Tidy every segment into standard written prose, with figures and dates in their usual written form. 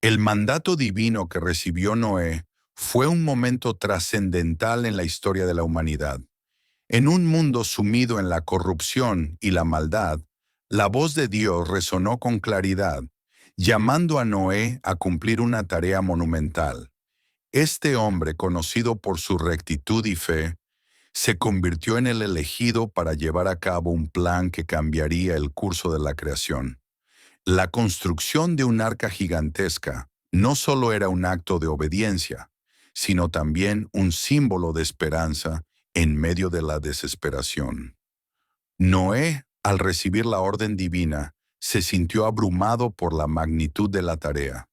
El mandato divino que recibió Noé fue un momento trascendental en la historia de la humanidad. En un mundo sumido en la corrupción y la maldad, la voz de Dios resonó con claridad, llamando a Noé a cumplir una tarea monumental. Este hombre, conocido por su rectitud y fe, se convirtió en el elegido para llevar a cabo un plan que cambiaría el curso de la creación. La construcción de un arca gigantesca no solo era un acto de obediencia, sino también un símbolo de esperanza en medio de la desesperación. Noé, al recibir la orden divina, se sintió abrumado por la magnitud de la tarea.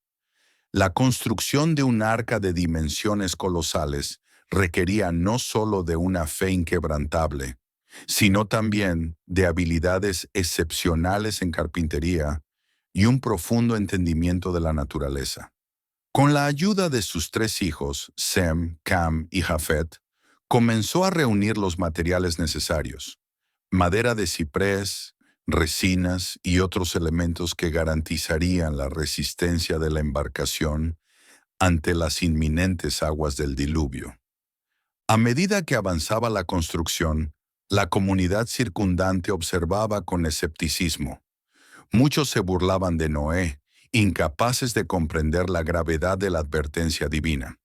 La construcción de un arca de dimensiones colosales requería no solo de una fe inquebrantable, sino también de habilidades excepcionales en carpintería y un profundo entendimiento de la naturaleza. Con la ayuda de sus tres hijos, Sem, Cam y Jafet, comenzó a reunir los materiales necesarios: madera de ciprés, resinas y otros elementos que garantizarían la resistencia de la embarcación ante las inminentes aguas del diluvio. A medida que avanzaba la construcción, la comunidad circundante observaba con escepticismo. Muchos se burlaban de Noé, incapaces de comprender la gravedad de la advertencia divina.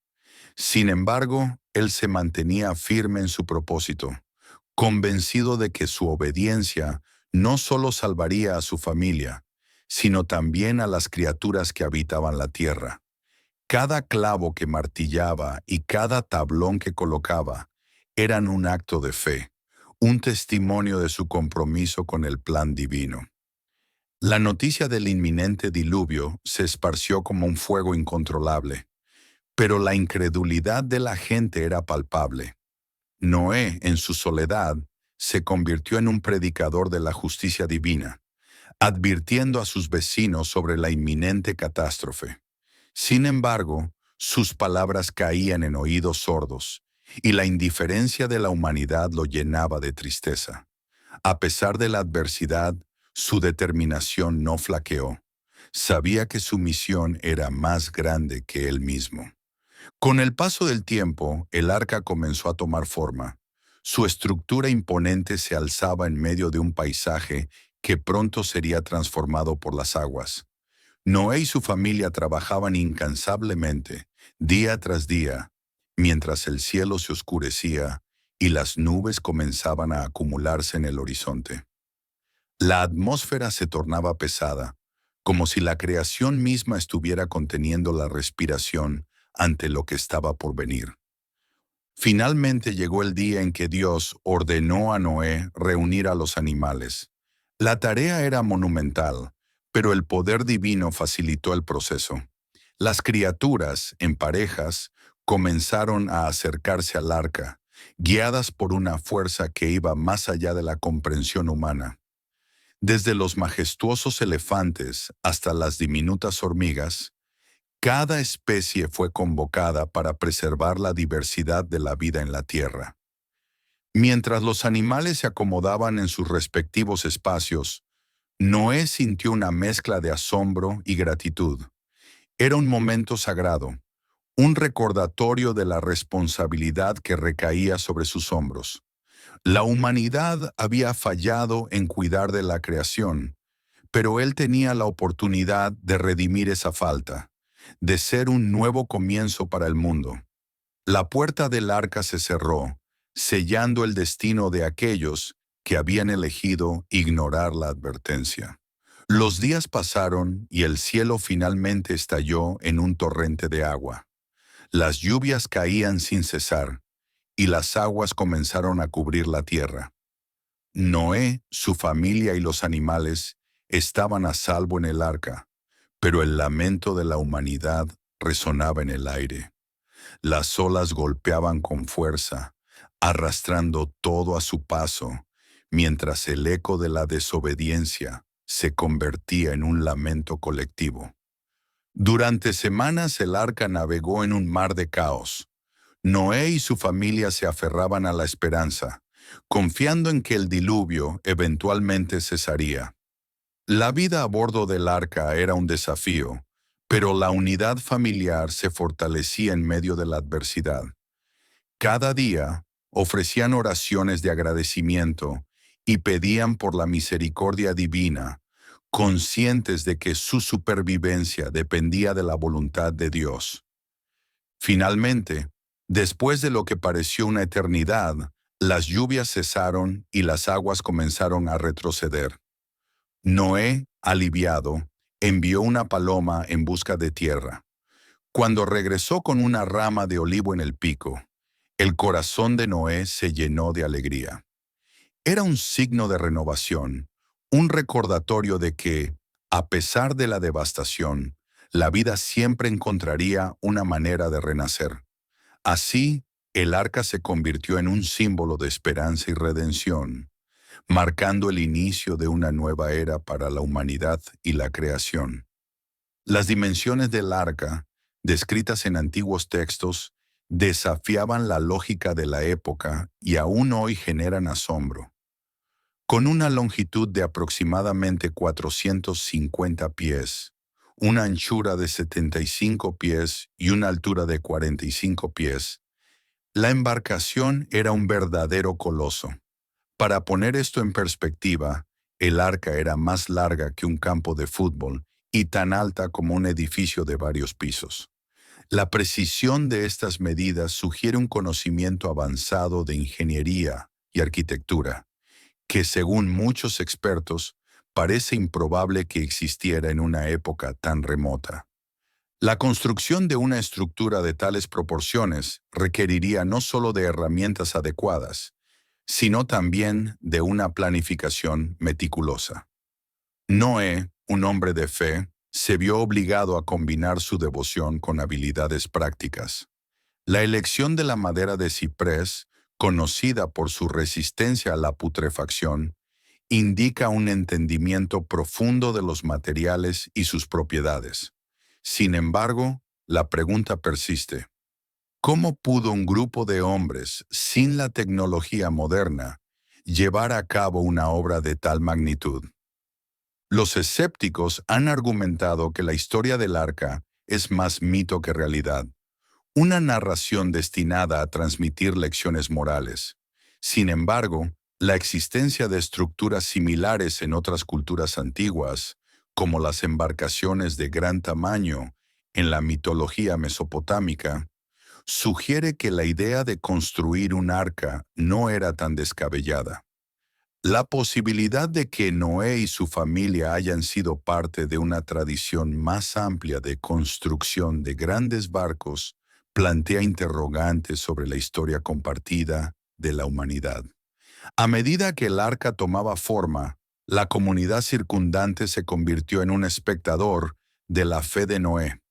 Sin embargo, él se mantenía firme en su propósito, convencido de que su obediencia no solo salvaría a su familia, sino también a las criaturas que habitaban la tierra. Cada clavo que martillaba y cada tablón que colocaba eran un acto de fe, un testimonio de su compromiso con el plan divino. La noticia del inminente diluvio se esparció como un fuego incontrolable, pero la incredulidad de la gente era palpable. Noé, en su soledad, se convirtió en un predicador de la justicia divina, advirtiendo a sus vecinos sobre la inminente catástrofe. Sin embargo, sus palabras caían en oídos sordos, y la indiferencia de la humanidad lo llenaba de tristeza. A pesar de la adversidad, su determinación no flaqueó. Sabía que su misión era más grande que él mismo. Con el paso del tiempo, el arca comenzó a tomar forma. Su estructura imponente se alzaba en medio de un paisaje que pronto sería transformado por las aguas. Noé y su familia trabajaban incansablemente, día tras día, mientras el cielo se oscurecía y las nubes comenzaban a acumularse en el horizonte. La atmósfera se tornaba pesada, como si la creación misma estuviera conteniendo la respiración ante lo que estaba por venir. Finalmente llegó el día en que Dios ordenó a Noé reunir a los animales. La tarea era monumental, pero el poder divino facilitó el proceso. Las criaturas, en parejas, comenzaron a acercarse al arca, guiadas por una fuerza que iba más allá de la comprensión humana. Desde los majestuosos elefantes hasta las diminutas hormigas, cada especie fue convocada para preservar la diversidad de la vida en la tierra. Mientras los animales se acomodaban en sus respectivos espacios, Noé sintió una mezcla de asombro y gratitud. Era un momento sagrado, un recordatorio de la responsabilidad que recaía sobre sus hombros. La humanidad había fallado en cuidar de la creación, pero él tenía la oportunidad de redimir esa falta, de ser un nuevo comienzo para el mundo. La puerta del arca se cerró, sellando el destino de aquellos que habían elegido ignorar la advertencia. Los días pasaron y el cielo finalmente estalló en un torrente de agua. Las lluvias caían sin cesar, y las aguas comenzaron a cubrir la tierra. Noé, su familia y los animales estaban a salvo en el arca, pero el lamento de la humanidad resonaba en el aire. Las olas golpeaban con fuerza, arrastrando todo a su paso, mientras el eco de la desobediencia se convertía en un lamento colectivo. Durante semanas el arca navegó en un mar de caos. Noé y su familia se aferraban a la esperanza, confiando en que el diluvio eventualmente cesaría. La vida a bordo del arca era un desafío, Pero la unidad familiar se fortalecía en medio de la adversidad. Cada día ofrecían oraciones de agradecimiento y pedían por la misericordia divina, conscientes de que su supervivencia dependía de la voluntad de Dios. Finalmente, después de lo que pareció una eternidad, las lluvias cesaron y las aguas comenzaron a retroceder. Noé, aliviado, envió una paloma en busca de tierra. Cuando regresó con una rama de olivo en el pico, el corazón de Noé se llenó de alegría. Era un signo de renovación, un recordatorio de que, a pesar de la devastación, la vida siempre encontraría una manera de renacer. Así, el arca se convirtió en un símbolo de esperanza y redención, marcando el inicio de una nueva era para la humanidad y la creación. Las dimensiones del arca, descritas en antiguos textos, desafiaban la lógica de la época y aún hoy generan asombro. Con una longitud de aproximadamente 450 pies, una anchura de 75 pies y una altura de 45 pies, la embarcación era un verdadero coloso. Para poner esto en perspectiva, el arca era más larga que un campo de fútbol y tan alta como un edificio de varios pisos. La precisión de estas medidas sugiere un conocimiento avanzado de ingeniería y arquitectura, que según muchos expertos, parece improbable que existiera en una época tan remota. La construcción de una estructura de tales proporciones requeriría no solo de herramientas adecuadas, sino también de una planificación meticulosa. Noé, un hombre de fe, se vio obligado a combinar su devoción con habilidades prácticas. La elección de la madera de ciprés, conocida por su resistencia a la putrefacción, indica un entendimiento profundo de los materiales y sus propiedades. Sin embargo, la pregunta persiste: ¿cómo pudo un grupo de hombres sin la tecnología moderna llevar a cabo una obra de tal magnitud? Los escépticos han argumentado que la historia del arca es más mito que realidad, una narración destinada a transmitir lecciones morales. Sin embargo, la existencia de estructuras similares en otras culturas antiguas, como las embarcaciones de gran tamaño en la mitología mesopotámica, sugiere que la idea de construir un arca no era tan descabellada. La posibilidad de que Noé y su familia hayan sido parte de una tradición más amplia de construcción de grandes barcos plantea interrogantes sobre la historia compartida de la humanidad. A medida que el arca tomaba forma, la comunidad circundante se convirtió en un espectador de la fe de Noé.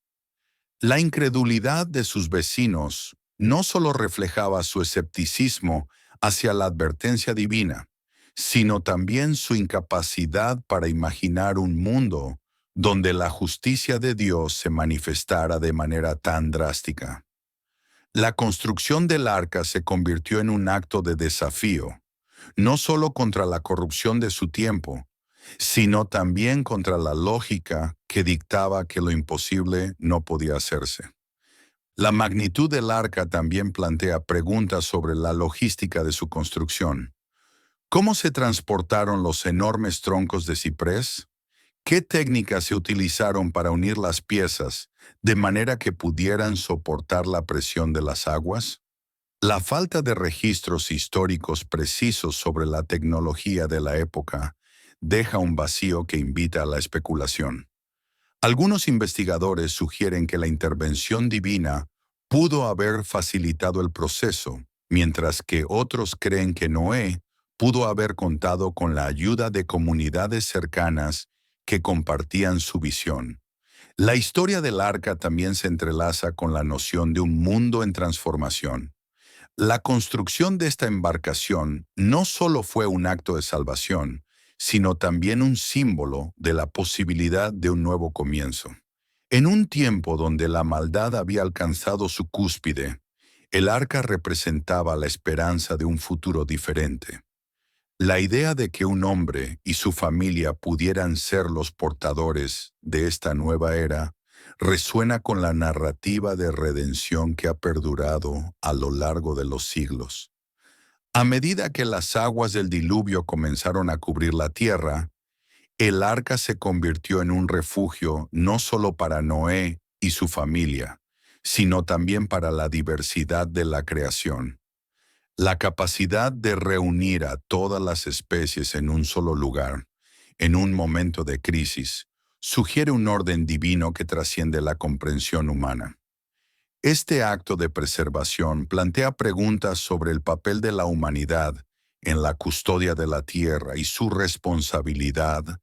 La incredulidad de sus vecinos no solo reflejaba su escepticismo hacia la advertencia divina, sino también su incapacidad para imaginar un mundo donde la justicia de Dios se manifestara de manera tan drástica. La construcción del arca se convirtió en un acto de desafío, no solo contra la corrupción de su tiempo, sino también contra la lógica que dictaba que lo imposible no podía hacerse. La magnitud del arca también plantea preguntas sobre la logística de su construcción. ¿Cómo se transportaron los enormes troncos de ciprés? ¿Qué técnicas se utilizaron para unir las piezas de manera que pudieran soportar la presión de las aguas? La falta de registros históricos precisos sobre la tecnología de la época deja un vacío que invita a la especulación. Algunos investigadores sugieren que la intervención divina pudo haber facilitado el proceso, mientras que otros creen que Noé pudo haber contado con la ayuda de comunidades cercanas que compartían su visión. La historia del arca también se entrelaza con la noción de un mundo en transformación. La construcción de esta embarcación no solo fue un acto de salvación, sino también un símbolo de la posibilidad de un nuevo comienzo. En un tiempo donde la maldad había alcanzado su cúspide, el arca representaba la esperanza de un futuro diferente. La idea de que un hombre y su familia pudieran ser los portadores de esta nueva era resuena con la narrativa de redención que ha perdurado a lo largo de los siglos. A medida que las aguas del diluvio comenzaron a cubrir la tierra, el arca se convirtió en un refugio no solo para Noé y su familia, sino también para la diversidad de la creación. La capacidad de reunir a todas las especies en un solo lugar, en un momento de crisis, sugiere un orden divino que trasciende la comprensión humana. Este acto de preservación plantea preguntas sobre el papel de la humanidad en la custodia de la tierra y su responsabilidad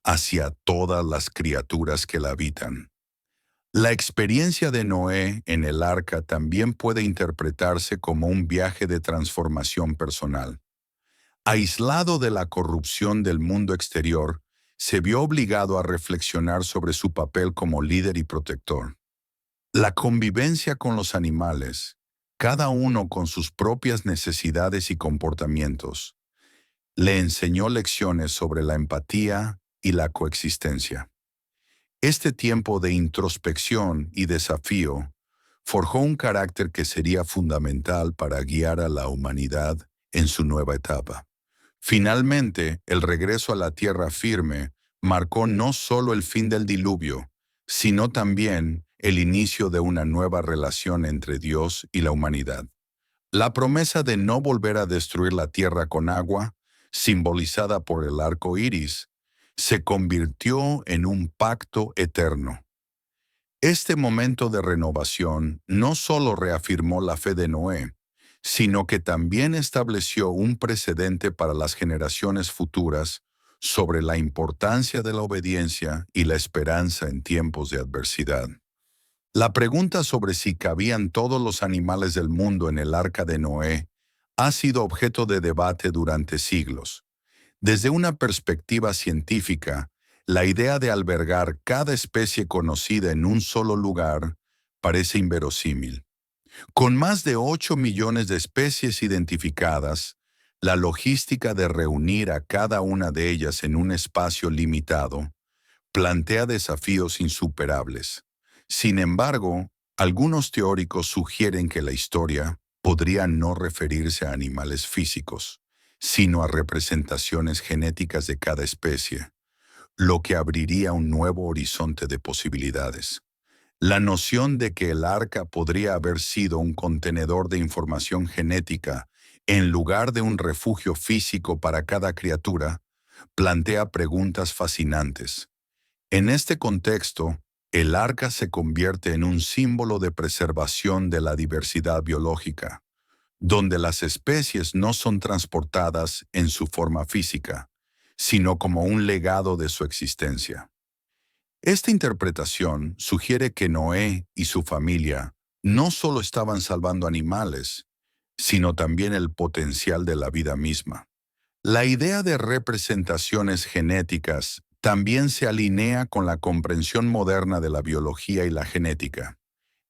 hacia todas las criaturas que la habitan. La experiencia de Noé en el arca también puede interpretarse como un viaje de transformación personal. Aislado de la corrupción del mundo exterior, se vio obligado a reflexionar sobre su papel como líder y protector. La convivencia con los animales, cada uno con sus propias necesidades y comportamientos, le enseñó lecciones sobre la empatía y la coexistencia. Este tiempo de introspección y desafío forjó un carácter que sería fundamental para guiar a la humanidad en su nueva etapa. Finalmente, el regreso a la tierra firme marcó no solo el fin del diluvio, sino también el inicio de una nueva relación entre Dios y la humanidad. La promesa de no volver a destruir la tierra con agua, simbolizada por el arco iris, se convirtió en un pacto eterno. Este momento de renovación no solo reafirmó la fe de Noé, sino que también estableció un precedente para las generaciones futuras sobre la importancia de la obediencia y la esperanza en tiempos de adversidad. La pregunta sobre si cabían todos los animales del mundo en el arca de Noé ha sido objeto de debate durante siglos. Desde una perspectiva científica, la idea de albergar cada especie conocida en un solo lugar parece inverosímil. Con más de 8 millones de especies identificadas, la logística de reunir a cada una de ellas en un espacio limitado plantea desafíos insuperables. Sin embargo, algunos teóricos sugieren que la historia podría no referirse a animales físicos, sino a representaciones genéticas de cada especie, lo que abriría un nuevo horizonte de posibilidades. La noción de que el arca podría haber sido un contenedor de información genética en lugar de un refugio físico para cada criatura plantea preguntas fascinantes. En este contexto, el arca se convierte en un símbolo de preservación de la diversidad biológica, donde las especies no son transportadas en su forma física, sino como un legado de su existencia. Esta interpretación sugiere que Noé y su familia no solo estaban salvando animales, sino también el potencial de la vida misma. La idea de representaciones genéticas también se alinea con la comprensión moderna de la biología y la genética.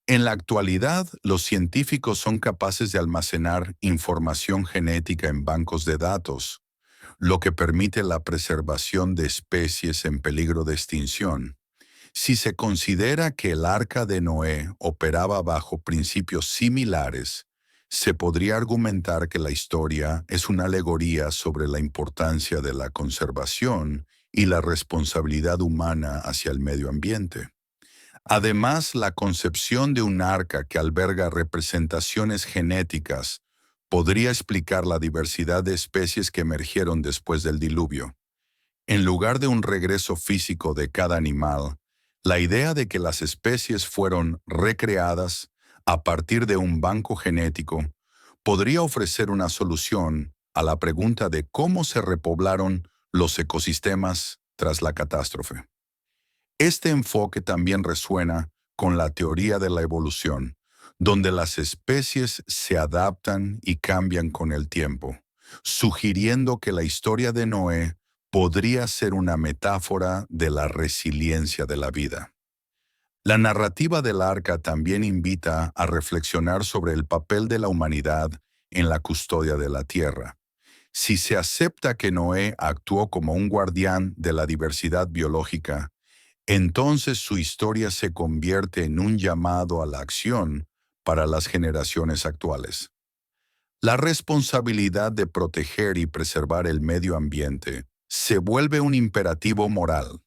En la actualidad, los científicos son capaces de almacenar información genética en bancos de datos, lo que permite la preservación de especies en peligro de extinción. Si se considera que el arca de Noé operaba bajo principios similares, se podría argumentar que la historia es una alegoría sobre la importancia de la conservación y la responsabilidad humana hacia el medio ambiente. Además, la concepción de un arca que alberga representaciones genéticas podría explicar la diversidad de especies que emergieron después del diluvio. En lugar de un regreso físico de cada animal, la idea de que las especies fueron recreadas a partir de un banco genético podría ofrecer una solución a la pregunta de cómo se repoblaron los ecosistemas tras la catástrofe. Este enfoque también resuena con la teoría de la evolución, donde las especies se adaptan y cambian con el tiempo, sugiriendo que la historia de Noé podría ser una metáfora de la resiliencia de la vida. La narrativa del arca también invita a reflexionar sobre el papel de la humanidad en la custodia de la tierra. Si se acepta que Noé actuó como un guardián de la diversidad biológica, Entonces su historia se convierte en un llamado a la acción para las generaciones actuales. La responsabilidad de proteger y preservar el medio ambiente se vuelve un imperativo moral,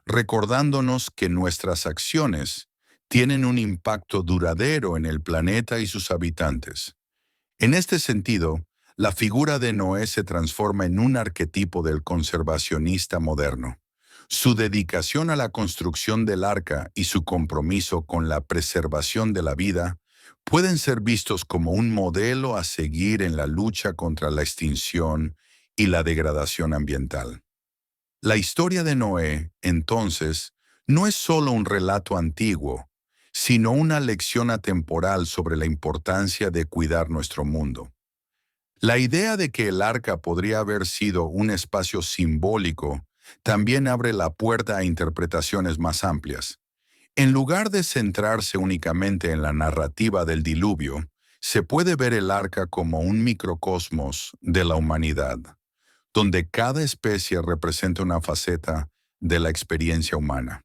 recordándonos que nuestras acciones tienen un impacto duradero en el planeta y sus habitantes. En este sentido, la figura de Noé se transforma en un arquetipo del conservacionista moderno. Su dedicación a la construcción del arca y su compromiso con la preservación de la vida pueden ser vistos como un modelo a seguir en la lucha contra la extinción y la degradación ambiental. La historia de Noé, entonces, no es solo un relato antiguo, sino una lección atemporal sobre la importancia de cuidar nuestro mundo. La idea de que el arca podría haber sido un espacio simbólico también abre la puerta a interpretaciones más amplias. En lugar de centrarse únicamente en la narrativa del diluvio, se puede ver el arca como un microcosmos de la humanidad, donde cada especie representa una faceta de la experiencia humana.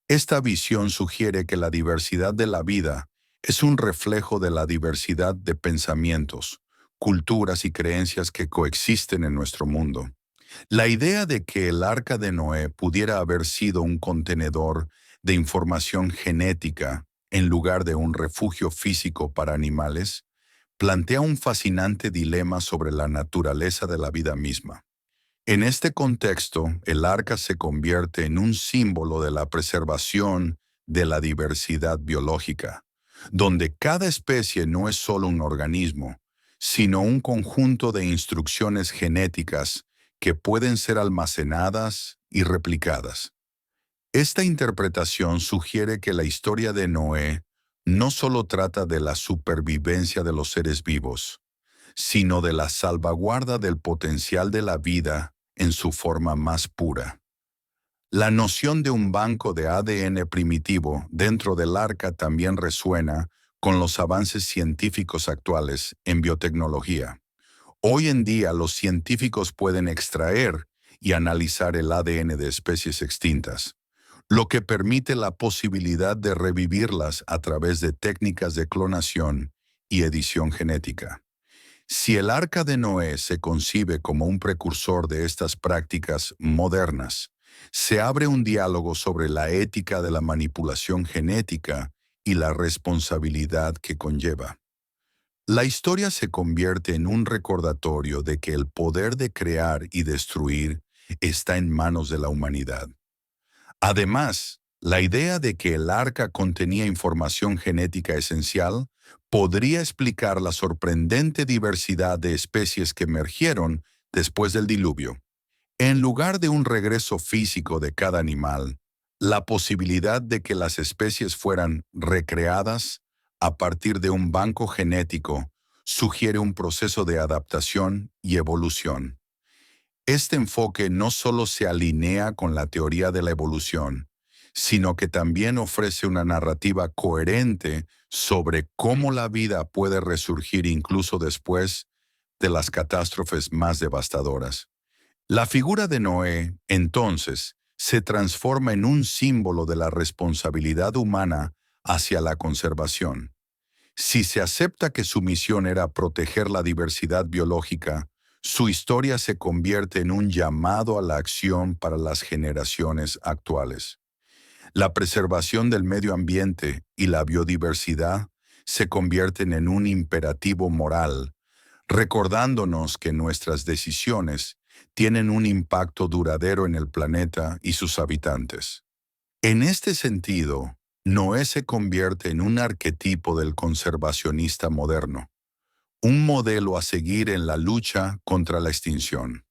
Esta visión sugiere que la diversidad de la vida es un reflejo de la diversidad de pensamientos, culturas y creencias que coexisten en nuestro mundo. La idea de que el arca de Noé pudiera haber sido un contenedor de información genética en lugar de un refugio físico para animales plantea un fascinante dilema sobre la naturaleza de la vida misma. En este contexto, el arca se convierte en un símbolo de la preservación de la diversidad biológica, donde cada especie no es solo un organismo, sino un conjunto de instrucciones genéticas que pueden ser almacenadas y replicadas. Esta interpretación sugiere que la historia de Noé no solo trata de la supervivencia de los seres vivos, sino de la salvaguarda del potencial de la vida en su forma más pura. La noción de un banco de ADN primitivo dentro del arca también resuena con los avances científicos actuales en biotecnología. Hoy en día los científicos pueden extraer y analizar el ADN de especies extintas, lo que permite la posibilidad de revivirlas a través de técnicas de clonación y edición genética. Si el arca de Noé se concibe como un precursor de estas prácticas modernas, se abre un diálogo sobre la ética de la manipulación genética y la responsabilidad que conlleva. La historia se convierte en un recordatorio de que el poder de crear y destruir está en manos de la humanidad. Además, la idea de que el arca contenía información genética esencial podría explicar la sorprendente diversidad de especies que emergieron después del diluvio. En lugar de un regreso físico de cada animal, la posibilidad de que las especies fueran recreadas a partir de un banco genético sugiere un proceso de adaptación y evolución. Este enfoque no solo se alinea con la teoría de la evolución, sino que también ofrece una narrativa coherente sobre cómo la vida puede resurgir incluso después de las catástrofes más devastadoras. La figura de Noé, entonces, se transforma en un símbolo de la responsabilidad humana hacia la conservación. Si se acepta que su misión era proteger la diversidad biológica, su historia se convierte en un llamado a la acción para las generaciones actuales. La preservación del medio ambiente y la biodiversidad se convierten en un imperativo moral, recordándonos que nuestras decisiones tienen un impacto duradero en el planeta y sus habitantes. En este sentido, Noé se convierte en un arquetipo del conservacionista moderno, un modelo a seguir en la lucha contra la extinción.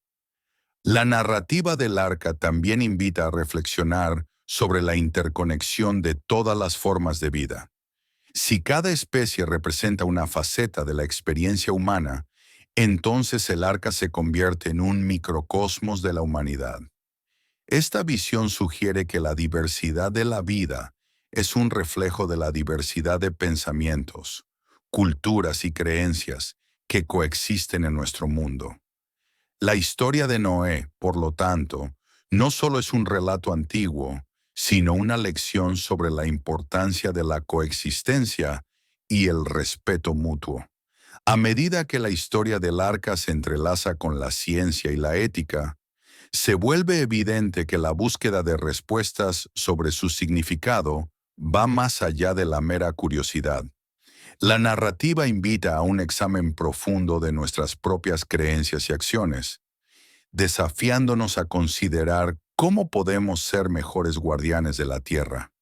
La narrativa del arca también invita a reflexionar sobre la interconexión de todas las formas de vida. Si cada especie representa una faceta de la experiencia humana, entonces el arca se convierte en un microcosmos de la humanidad. Esta visión sugiere que la diversidad de la vida es un reflejo de la diversidad de pensamientos, culturas y creencias que coexisten en nuestro mundo. La historia de Noé, por lo tanto, no solo es un relato antiguo, sino una lección sobre la importancia de la coexistencia y el respeto mutuo. A medida que la historia del arca se entrelaza con la ciencia y la ética, se vuelve evidente que la búsqueda de respuestas sobre su significado va más allá de la mera curiosidad. La narrativa invita a un examen profundo de nuestras propias creencias y acciones, desafiándonos a considerar cómo podemos ser mejores guardianes de la tierra.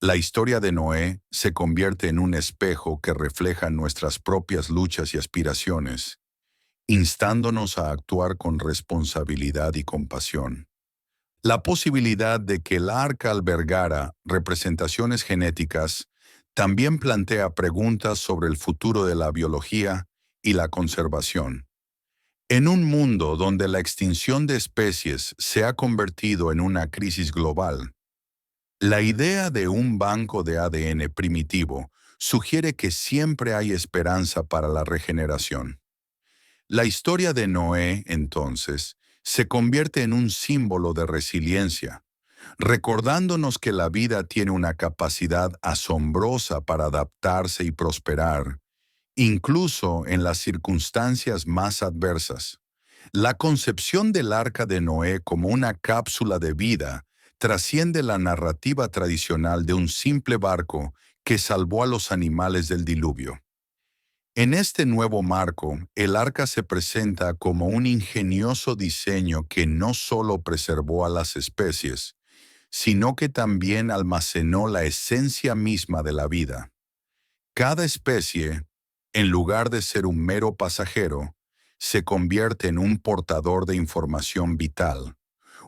La historia de Noé se convierte en un espejo que refleja nuestras propias luchas y aspiraciones, instándonos a actuar con responsabilidad y compasión. La posibilidad de que el arca albergara representaciones genéticas también plantea preguntas sobre el futuro de la biología y la conservación. En un mundo donde la extinción de especies se ha convertido en una crisis global, la idea de un banco de ADN primitivo sugiere que siempre hay esperanza para la regeneración. La historia de Noé, entonces, se convierte en un símbolo de resiliencia, recordándonos que la vida tiene una capacidad asombrosa para adaptarse y prosperar, incluso en las circunstancias más adversas. La concepción del arca de Noé como una cápsula de vida trasciende la narrativa tradicional de un simple barco que salvó a los animales del diluvio. En este nuevo marco, el arca se presenta como un ingenioso diseño que no solo preservó a las especies, sino que también almacenó la esencia misma de la vida. Cada especie, en lugar de ser un mero pasajero, se convierte en un portador de información vital,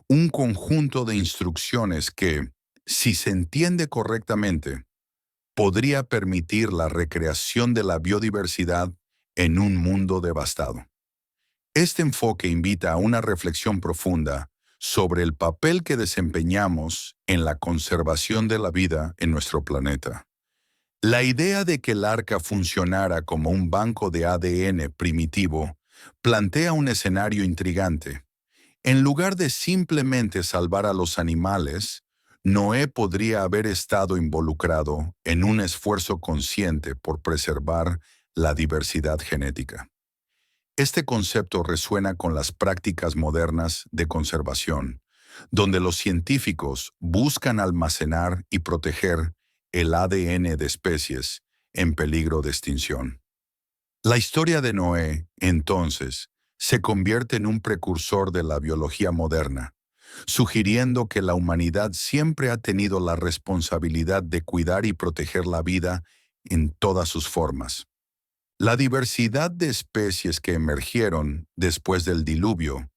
un conjunto de instrucciones que, si se entiende correctamente, podría permitir la recreación de la biodiversidad en un mundo devastado. Este enfoque invita a una reflexión profunda sobre el papel que desempeñamos en la conservación de la vida en nuestro planeta. La idea de que el arca funcionara como un banco de ADN primitivo plantea un escenario intrigante. En lugar de simplemente salvar a los animales, Noé podría haber estado involucrado en un esfuerzo consciente por preservar la diversidad genética. Este concepto resuena con las prácticas modernas de conservación, donde los científicos buscan almacenar y proteger el ADN de especies en peligro de extinción. La historia de Noé, entonces, se convierte en un precursor de la biología moderna, sugiriendo que la humanidad siempre ha tenido la responsabilidad de cuidar y proteger la vida en todas sus formas. La diversidad de especies que emergieron después del diluvio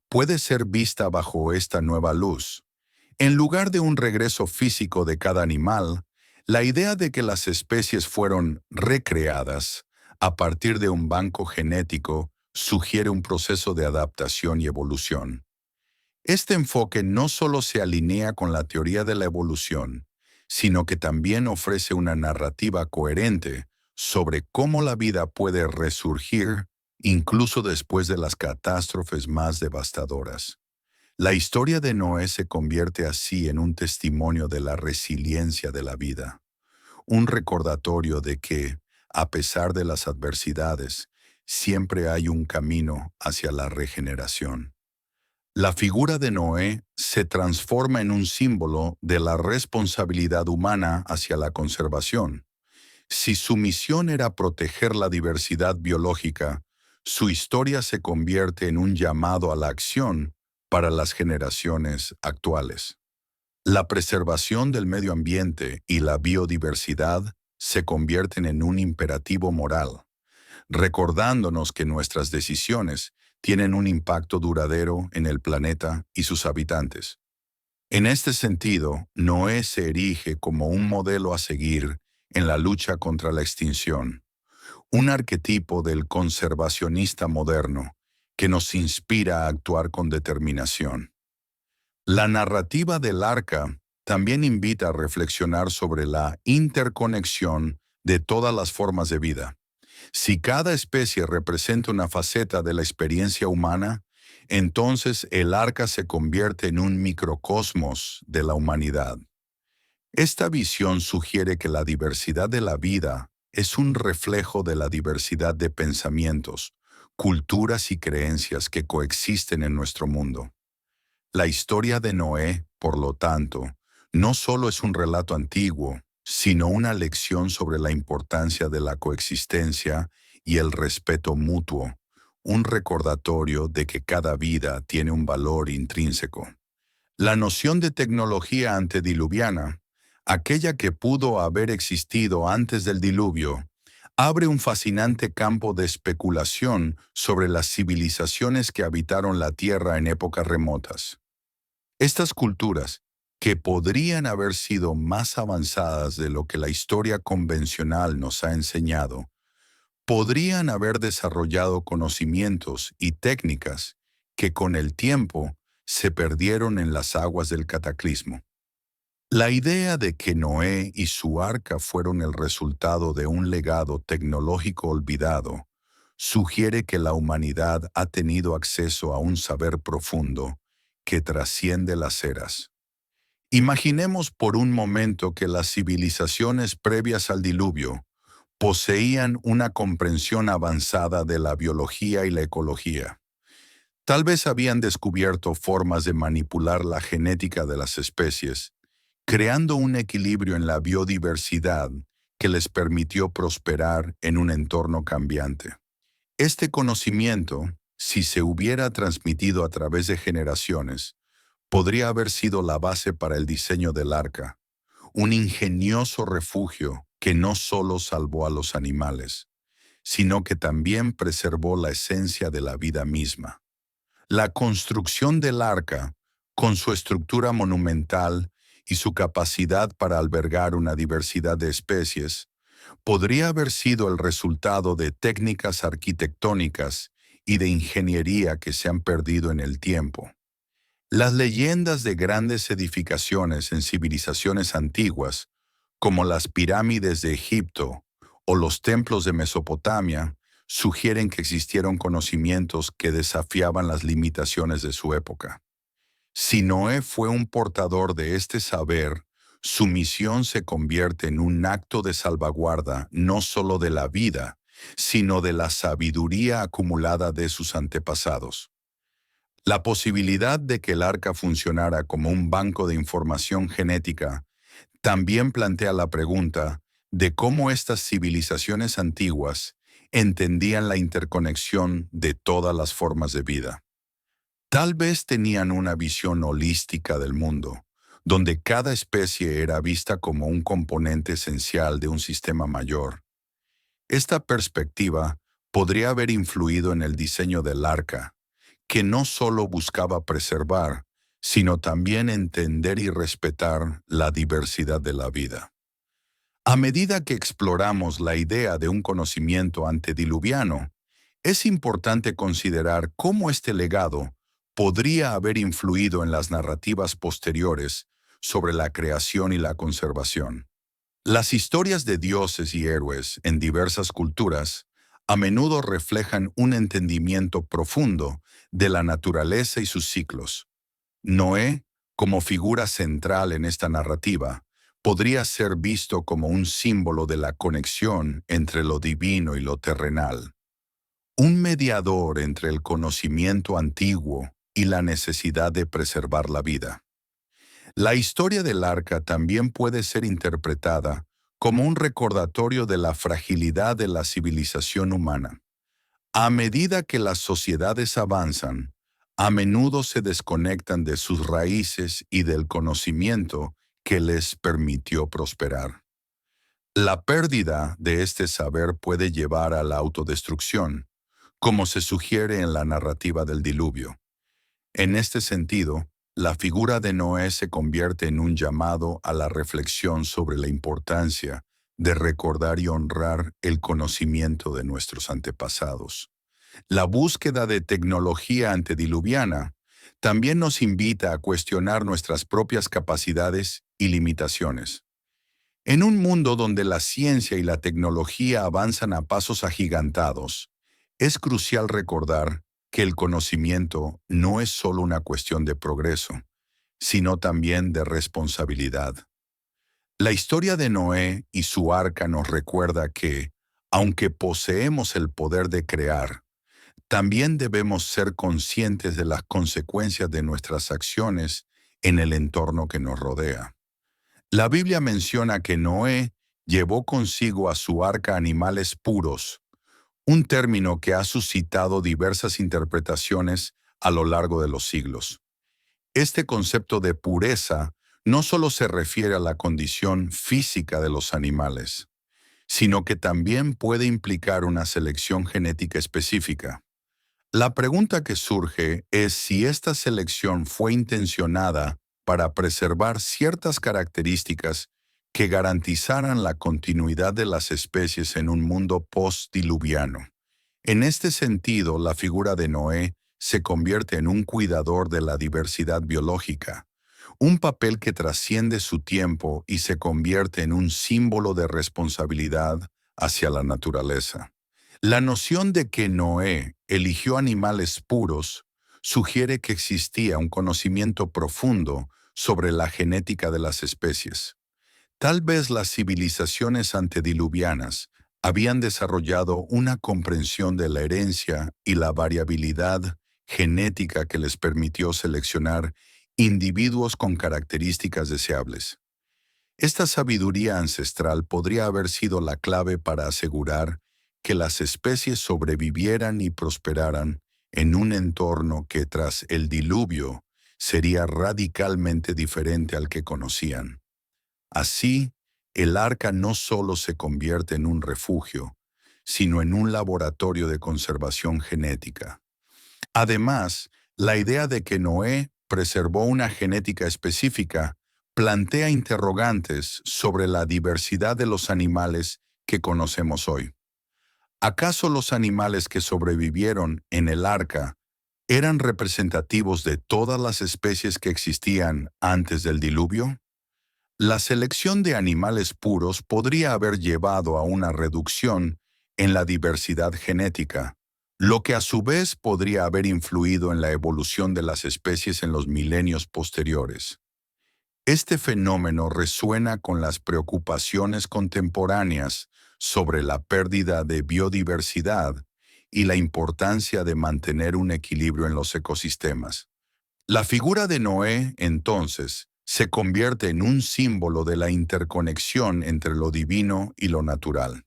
puede ser vista bajo esta nueva luz. En lugar de un regreso físico de cada animal, la idea de que las especies fueron recreadas a partir de un banco genético sugiere un proceso de adaptación y evolución. Este enfoque no solo se alinea con la teoría de la evolución, sino que también ofrece una narrativa coherente sobre cómo la vida puede resurgir incluso después de las catástrofes más devastadoras. La historia de Noé se convierte así en un testimonio de la resiliencia de la vida, un recordatorio de que, a pesar de las adversidades, siempre hay un camino hacia la regeneración. La figura de Noé se transforma en un símbolo de la responsabilidad humana hacia la conservación. Si su misión era proteger la diversidad biológica, su historia se convierte en un llamado a la acción para las generaciones actuales. La preservación del medio ambiente y la biodiversidad se convierten en un imperativo moral, recordándonos que nuestras decisiones tienen un impacto duradero en el planeta y sus habitantes. En este sentido, Noé se erige como un modelo a seguir en la lucha contra la extinción, un arquetipo del conservacionista moderno que nos inspira a actuar con determinación. La narrativa del arca también invita a reflexionar sobre la interconexión de todas las formas de vida. Si cada especie representa una faceta de la experiencia humana, Entonces el arca se convierte en un microcosmos de la humanidad. Esta visión sugiere que la diversidad de la vida es un reflejo de la diversidad de pensamientos, culturas y creencias que coexisten en nuestro mundo. La historia de Noé, por lo tanto, no solo es un relato antiguo, sino una lección sobre la importancia de la coexistencia y el respeto mutuo, un recordatorio de que cada vida tiene un valor intrínseco. La noción de tecnología antediluviana, aquella que pudo haber existido antes del diluvio, abre un fascinante campo de especulación sobre las civilizaciones que habitaron la Tierra en épocas remotas. Estas culturas, que podrían haber sido más avanzadas de lo que la historia convencional nos ha enseñado, podrían haber desarrollado conocimientos y técnicas que con el tiempo se perdieron en las aguas del cataclismo. La idea de que Noé y su arca fueron el resultado de un legado tecnológico olvidado sugiere que la humanidad ha tenido acceso a un saber profundo que trasciende las eras. Imaginemos por un momento que las civilizaciones previas al diluvio poseían una comprensión avanzada de la biología y la ecología. Tal vez habían descubierto formas de manipular la genética de las especies, creando un equilibrio en la biodiversidad que les permitió prosperar en un entorno cambiante. Este conocimiento, si se hubiera transmitido a través de generaciones, podría haber sido la base para el diseño del arca, un ingenioso refugio que no solo salvó a los animales, sino que también preservó la esencia de la vida misma. La construcción del arca, con su estructura monumental y su capacidad para albergar una diversidad de especies, podría haber sido el resultado de técnicas arquitectónicas y de ingeniería que se han perdido en el tiempo. Las leyendas de grandes edificaciones en civilizaciones antiguas, como las pirámides de Egipto o los templos de Mesopotamia, sugieren que existieron conocimientos que desafiaban las limitaciones de su época. Si Noé fue un portador de este saber, su misión se convierte en un acto de salvaguarda no solo de la vida, sino de la sabiduría acumulada de sus antepasados. La posibilidad de que el arca funcionara como un banco de información genética también plantea la pregunta de cómo estas civilizaciones antiguas entendían la interconexión de todas las formas de vida. Tal vez tenían una visión holística del mundo, donde cada especie era vista como un componente esencial de un sistema mayor. Esta perspectiva podría haber influido en el diseño del arca, que no solo buscaba preservar, sino también entender y respetar la diversidad de la vida. A medida que exploramos la idea de un conocimiento antediluviano, es importante considerar cómo este legado podría haber influido en las narrativas posteriores sobre la creación y la conservación. Las historias de dioses y héroes en diversas culturas a menudo reflejan un entendimiento profundo de la naturaleza y sus ciclos. Noé, como figura central en esta narrativa, podría ser visto como un símbolo de la conexión entre lo divino y lo terrenal, un mediador entre el conocimiento antiguo y la necesidad de preservar la vida. La historia del arca también puede ser interpretada como un recordatorio de la fragilidad de la civilización humana. A medida que las sociedades avanzan, a menudo se desconectan de sus raíces y del conocimiento que les permitió prosperar. La pérdida de este saber puede llevar a la autodestrucción, como se sugiere en la narrativa del diluvio. En este sentido, la figura de Noé se convierte en un llamado a la reflexión sobre la importancia de recordar y honrar el conocimiento de nuestros antepasados. La búsqueda de tecnología antediluviana también nos invita a cuestionar nuestras propias capacidades y limitaciones. En un mundo donde la ciencia y la tecnología avanzan a pasos agigantados, es crucial recordar que el conocimiento no es solo una cuestión de progreso, sino también de responsabilidad. La historia de Noé y su arca nos recuerda que, aunque poseemos el poder de crear, también debemos ser conscientes de las consecuencias de nuestras acciones en el entorno que nos rodea. La Biblia menciona que Noé llevó consigo a su arca animales puros, un término que ha suscitado diversas interpretaciones a lo largo de los siglos. Este concepto de pureza no solo se refiere a la condición física de los animales, sino que también puede implicar una selección genética específica. La pregunta que surge es si esta selección fue intencionada para preservar ciertas características que garantizaran la continuidad de las especies en un mundo post-diluviano. En este sentido, la figura de Noé se convierte en un cuidador de la diversidad biológica, un papel que trasciende su tiempo y se convierte en un símbolo de responsabilidad hacia la naturaleza. La noción de que Noé eligió animales puros sugiere que existía un conocimiento profundo sobre la genética de las especies. Tal vez las civilizaciones antediluvianas habían desarrollado una comprensión de la herencia y la variabilidad genética que les permitió seleccionar individuos con características deseables. Esta sabiduría ancestral podría haber sido la clave para asegurar que las especies sobrevivieran y prosperaran en un entorno que tras el diluvio sería radicalmente diferente al que conocían. Así, el arca no solo se convierte en un refugio, sino en un laboratorio de conservación genética. Además, la idea de que Noé preservó una genética específica plantea interrogantes sobre la diversidad de los animales que conocemos hoy. ¿Acaso los animales que sobrevivieron en el arca eran representativos de todas las especies que existían antes del diluvio? La selección de animales puros podría haber llevado a una reducción en la diversidad genética, lo que a su vez podría haber influido en la evolución de las especies en los milenios posteriores. Este fenómeno resuena con las preocupaciones contemporáneas sobre la pérdida de biodiversidad y la importancia de mantener un equilibrio en los ecosistemas. La figura de Noé, entonces, se convierte en un símbolo de la interconexión entre lo divino y lo natural.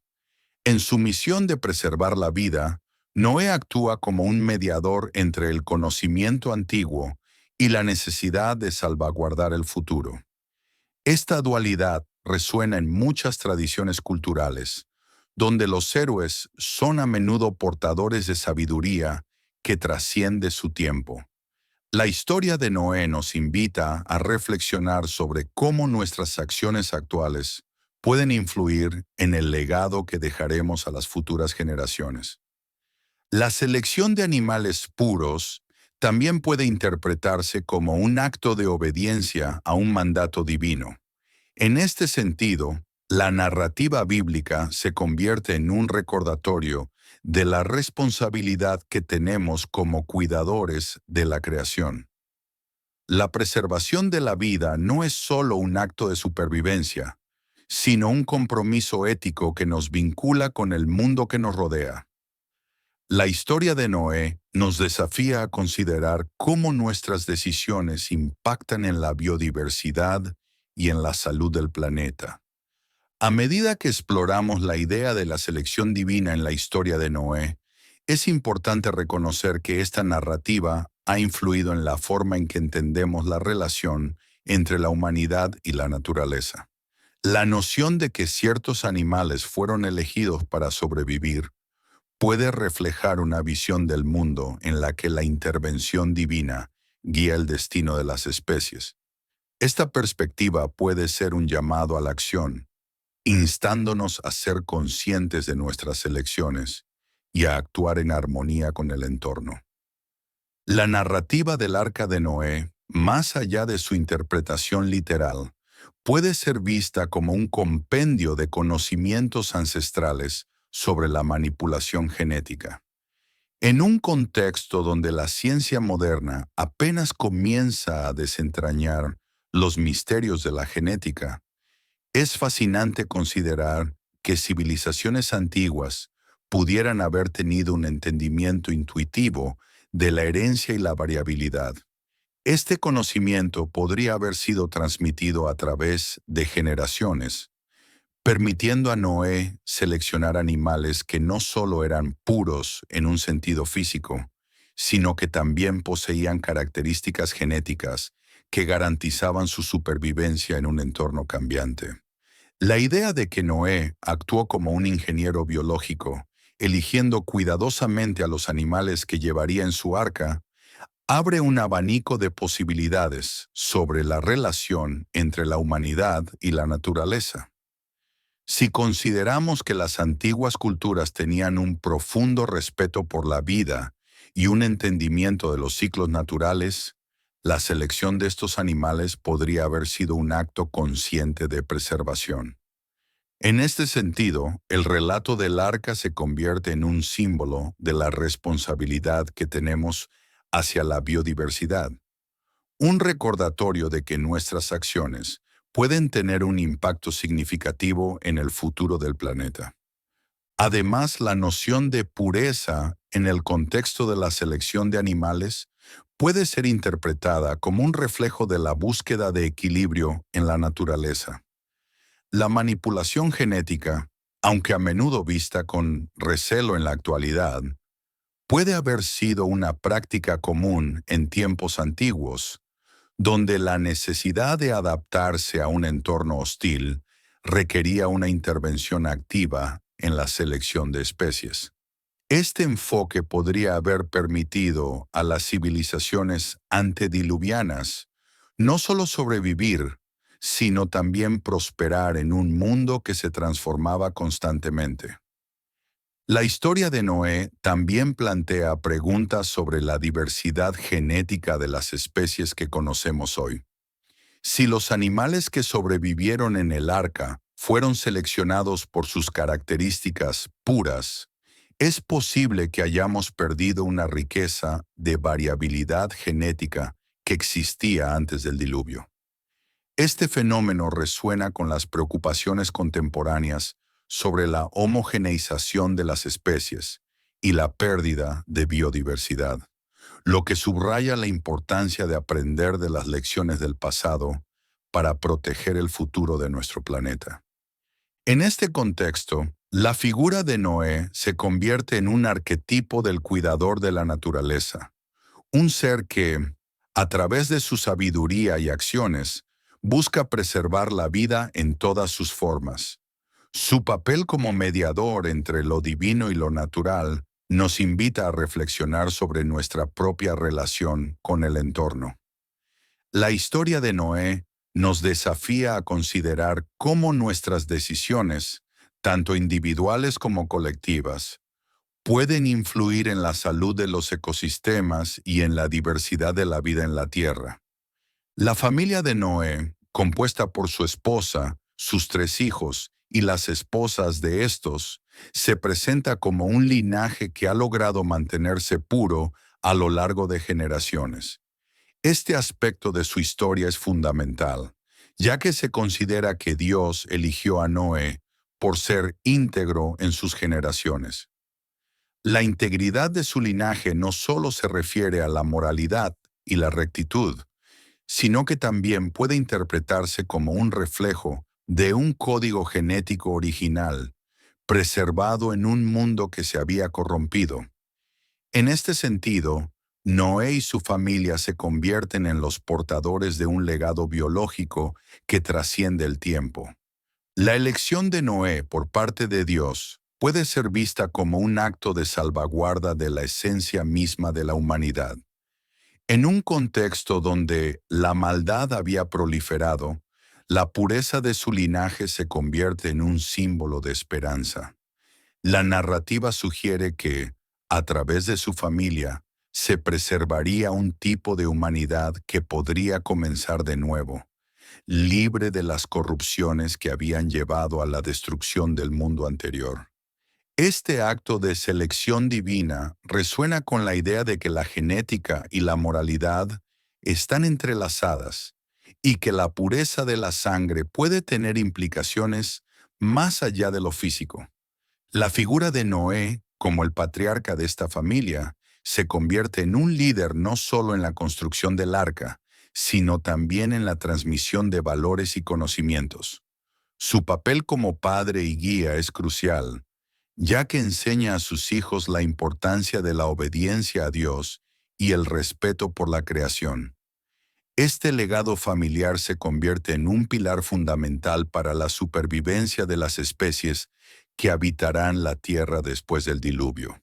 En su misión de preservar la vida, Noé actúa como un mediador entre el conocimiento antiguo y la necesidad de salvaguardar el futuro. Esta dualidad resuena en muchas tradiciones culturales, donde los héroes son a menudo portadores de sabiduría que trasciende su tiempo. La historia de Noé nos invita a reflexionar sobre cómo nuestras acciones actuales pueden influir en el legado que dejaremos a las futuras generaciones. La selección de animales puros también puede interpretarse como un acto de obediencia a un mandato divino. En este sentido, la narrativa bíblica se convierte en un recordatorio de la responsabilidad que tenemos como cuidadores de la creación. La preservación de la vida no es solo un acto de supervivencia, sino un compromiso ético que nos vincula con el mundo que nos rodea. La historia de Noé nos desafía a considerar cómo nuestras decisiones impactan en la biodiversidad y en la salud del planeta. A medida que exploramos la idea de la selección divina en la historia de Noé, es importante reconocer que esta narrativa ha influido en la forma en que entendemos la relación entre la humanidad y la naturaleza. La noción de que ciertos animales fueron elegidos para sobrevivir puede reflejar una visión del mundo en la que la intervención divina guía el destino de las especies. Esta perspectiva puede ser un llamado a la acción, instándonos a ser conscientes de nuestras elecciones y a actuar en armonía con el entorno. La narrativa del Arca de Noé, más allá de su interpretación literal, puede ser vista como un compendio de conocimientos ancestrales sobre la manipulación genética. En un contexto donde la ciencia moderna apenas comienza a desentrañar los misterios de la genética, es fascinante considerar que civilizaciones antiguas pudieran haber tenido un entendimiento intuitivo de la herencia y la variabilidad. Este conocimiento podría haber sido transmitido a través de generaciones, permitiendo a Noé seleccionar animales que no solo eran puros en un sentido físico, sino que también poseían características genéticas que garantizaban su supervivencia en un entorno cambiante. La idea de que Noé actuó como un ingeniero biológico, eligiendo cuidadosamente a los animales que llevaría en su arca, abre un abanico de posibilidades sobre la relación entre la humanidad y la naturaleza. Si consideramos que las antiguas culturas tenían un profundo respeto por la vida y un entendimiento de los ciclos naturales, la selección de estos animales podría haber sido un acto consciente de preservación. En este sentido, el relato del arca se convierte en un símbolo de la responsabilidad que tenemos hacia la biodiversidad, un recordatorio de que nuestras acciones pueden tener un impacto significativo en el futuro del planeta. Además, la noción de pureza en el contexto de la selección de animales puede ser interpretada como un reflejo de la búsqueda de equilibrio en la naturaleza. La manipulación genética, aunque a menudo vista con recelo en la actualidad, puede haber sido una práctica común en tiempos antiguos, donde la necesidad de adaptarse a un entorno hostil requería una intervención activa en la selección de especies. Este enfoque podría haber permitido a las civilizaciones antediluvianas no solo sobrevivir, sino también prosperar en un mundo que se transformaba constantemente. La historia de Noé también plantea preguntas sobre la diversidad genética de las especies que conocemos hoy. Si los animales que sobrevivieron en el arca fueron seleccionados por sus características puras, es posible que hayamos perdido una riqueza de variabilidad genética que existía antes del diluvio. Este fenómeno resuena con las preocupaciones contemporáneas sobre la homogeneización de las especies y la pérdida de biodiversidad, lo que subraya la importancia de aprender de las lecciones del pasado para proteger el futuro de nuestro planeta. En este contexto, la figura de Noé se convierte en un arquetipo del cuidador de la naturaleza, un ser que, a través de su sabiduría y acciones, busca preservar la vida en todas sus formas. Su papel como mediador entre lo divino y lo natural nos invita a reflexionar sobre nuestra propia relación con el entorno. La historia de Noé nos desafía a considerar cómo nuestras decisiones, tanto individuales como colectivas, pueden influir en la salud de los ecosistemas y en la diversidad de la vida en la Tierra. La familia de Noé, compuesta por su esposa, sus tres hijos y las esposas de estos, se presenta como un linaje que ha logrado mantenerse puro a lo largo de generaciones. Este aspecto de su historia es fundamental, ya que se considera que Dios eligió a Noé por ser íntegro en sus generaciones. La integridad de su linaje no solo se refiere a la moralidad y la rectitud, sino que también puede interpretarse como un reflejo de un código genético original, preservado en un mundo que se había corrompido. En este sentido, Noé y su familia se convierten en los portadores de un legado biológico que trasciende el tiempo. La elección de Noé por parte de Dios puede ser vista como un acto de salvaguarda de la esencia misma de la humanidad. En un contexto donde la maldad había proliferado, la pureza de su linaje se convierte en un símbolo de esperanza. La narrativa sugiere que, a través de su familia, se preservaría un tipo de humanidad que podría comenzar de nuevo, libre de las corrupciones que habían llevado a la destrucción del mundo anterior. Este acto de selección divina resuena con la idea de que la genética y la moralidad están entrelazadas y que la pureza de la sangre puede tener implicaciones más allá de lo físico. La figura de Noé, como el patriarca de esta familia, se convierte en un líder no solo en la construcción del arca, sino también en la transmisión de valores y conocimientos. Su papel como padre y guía es crucial, ya que enseña a sus hijos la importancia de la obediencia a Dios y el respeto por la creación. Este legado familiar se convierte en un pilar fundamental para la supervivencia de las especies que habitarán la Tierra después del diluvio.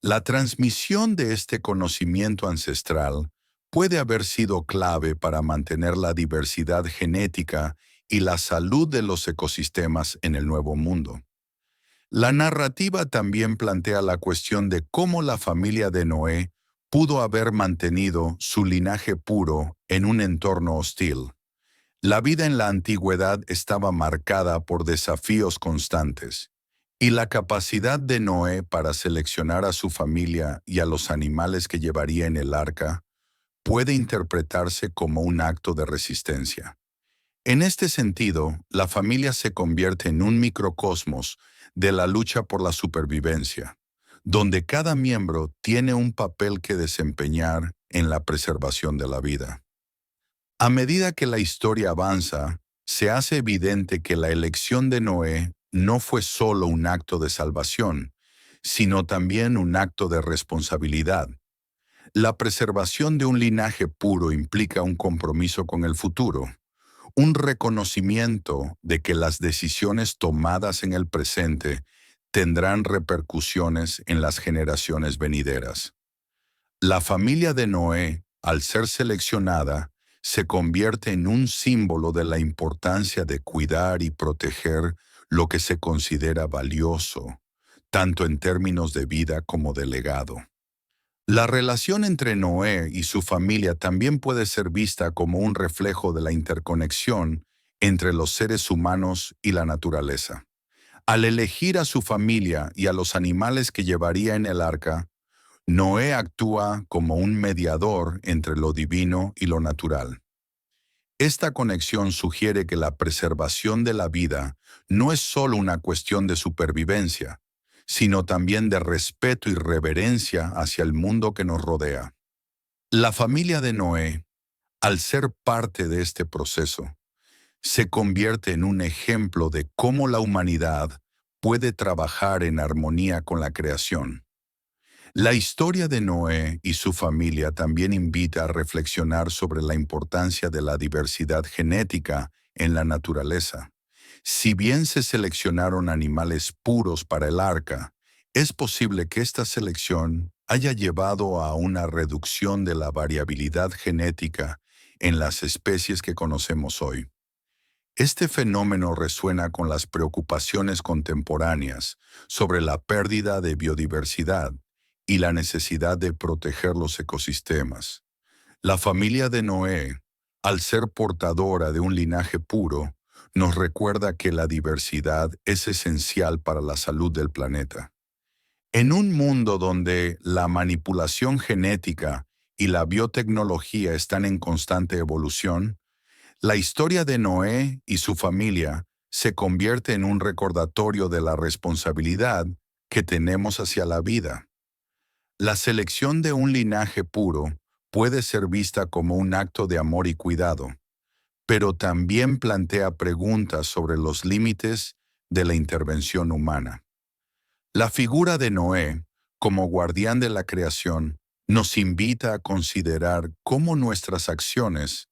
La transmisión de este conocimiento ancestral puede haber sido clave para mantener la diversidad genética y la salud de los ecosistemas en el Nuevo Mundo. La narrativa también plantea la cuestión de cómo la familia de Noé pudo haber mantenido su linaje puro en un entorno hostil. La vida en la antigüedad estaba marcada por desafíos constantes, y la capacidad de Noé para seleccionar a su familia y a los animales que llevaría en el arca puede interpretarse como un acto de resistencia. En este sentido, la familia se convierte en un microcosmos de la lucha por la supervivencia, donde cada miembro tiene un papel que desempeñar en la preservación de la vida. A medida que la historia avanza, se hace evidente que la elección de Noé no fue solo un acto de salvación, sino también un acto de responsabilidad. La preservación de un linaje puro implica un compromiso con el futuro, un reconocimiento de que las decisiones tomadas en el presente tendrán repercusiones en las generaciones venideras. La familia de Noé, al ser seleccionada, se convierte en un símbolo de la importancia de cuidar y proteger lo que se considera valioso, tanto en términos de vida como de legado. La relación entre Noé y su familia también puede ser vista como un reflejo de la interconexión entre los seres humanos y la naturaleza. Al elegir a su familia y a los animales que llevaría en el arca, Noé actúa como un mediador entre lo divino y lo natural. Esta conexión sugiere que la preservación de la vida no es solo una cuestión de supervivencia, sino también de respeto y reverencia hacia el mundo que nos rodea. La familia de Noé, al ser parte de este proceso, se convierte en un ejemplo de cómo la humanidad puede trabajar en armonía con la creación. La historia de Noé y su familia también invita a reflexionar sobre la importancia de la diversidad genética en la naturaleza. Si bien se seleccionaron animales puros para el arca, es posible que esta selección haya llevado a una reducción de la variabilidad genética en las especies que conocemos hoy. Este fenómeno resuena con las preocupaciones contemporáneas sobre la pérdida de biodiversidad y la necesidad de proteger los ecosistemas. La familia de Noé, al ser portadora de un linaje puro, nos recuerda que la diversidad es esencial para la salud del planeta. En un mundo donde la manipulación genética y la biotecnología están en constante evolución, la historia de Noé y su familia se convierte en un recordatorio de la responsabilidad que tenemos hacia la vida. La selección de un linaje puro puede ser vista como un acto de amor y cuidado, pero también plantea preguntas sobre los límites de la intervención humana. La figura de Noé, como guardián de la creación, nos invita a considerar cómo nuestras acciones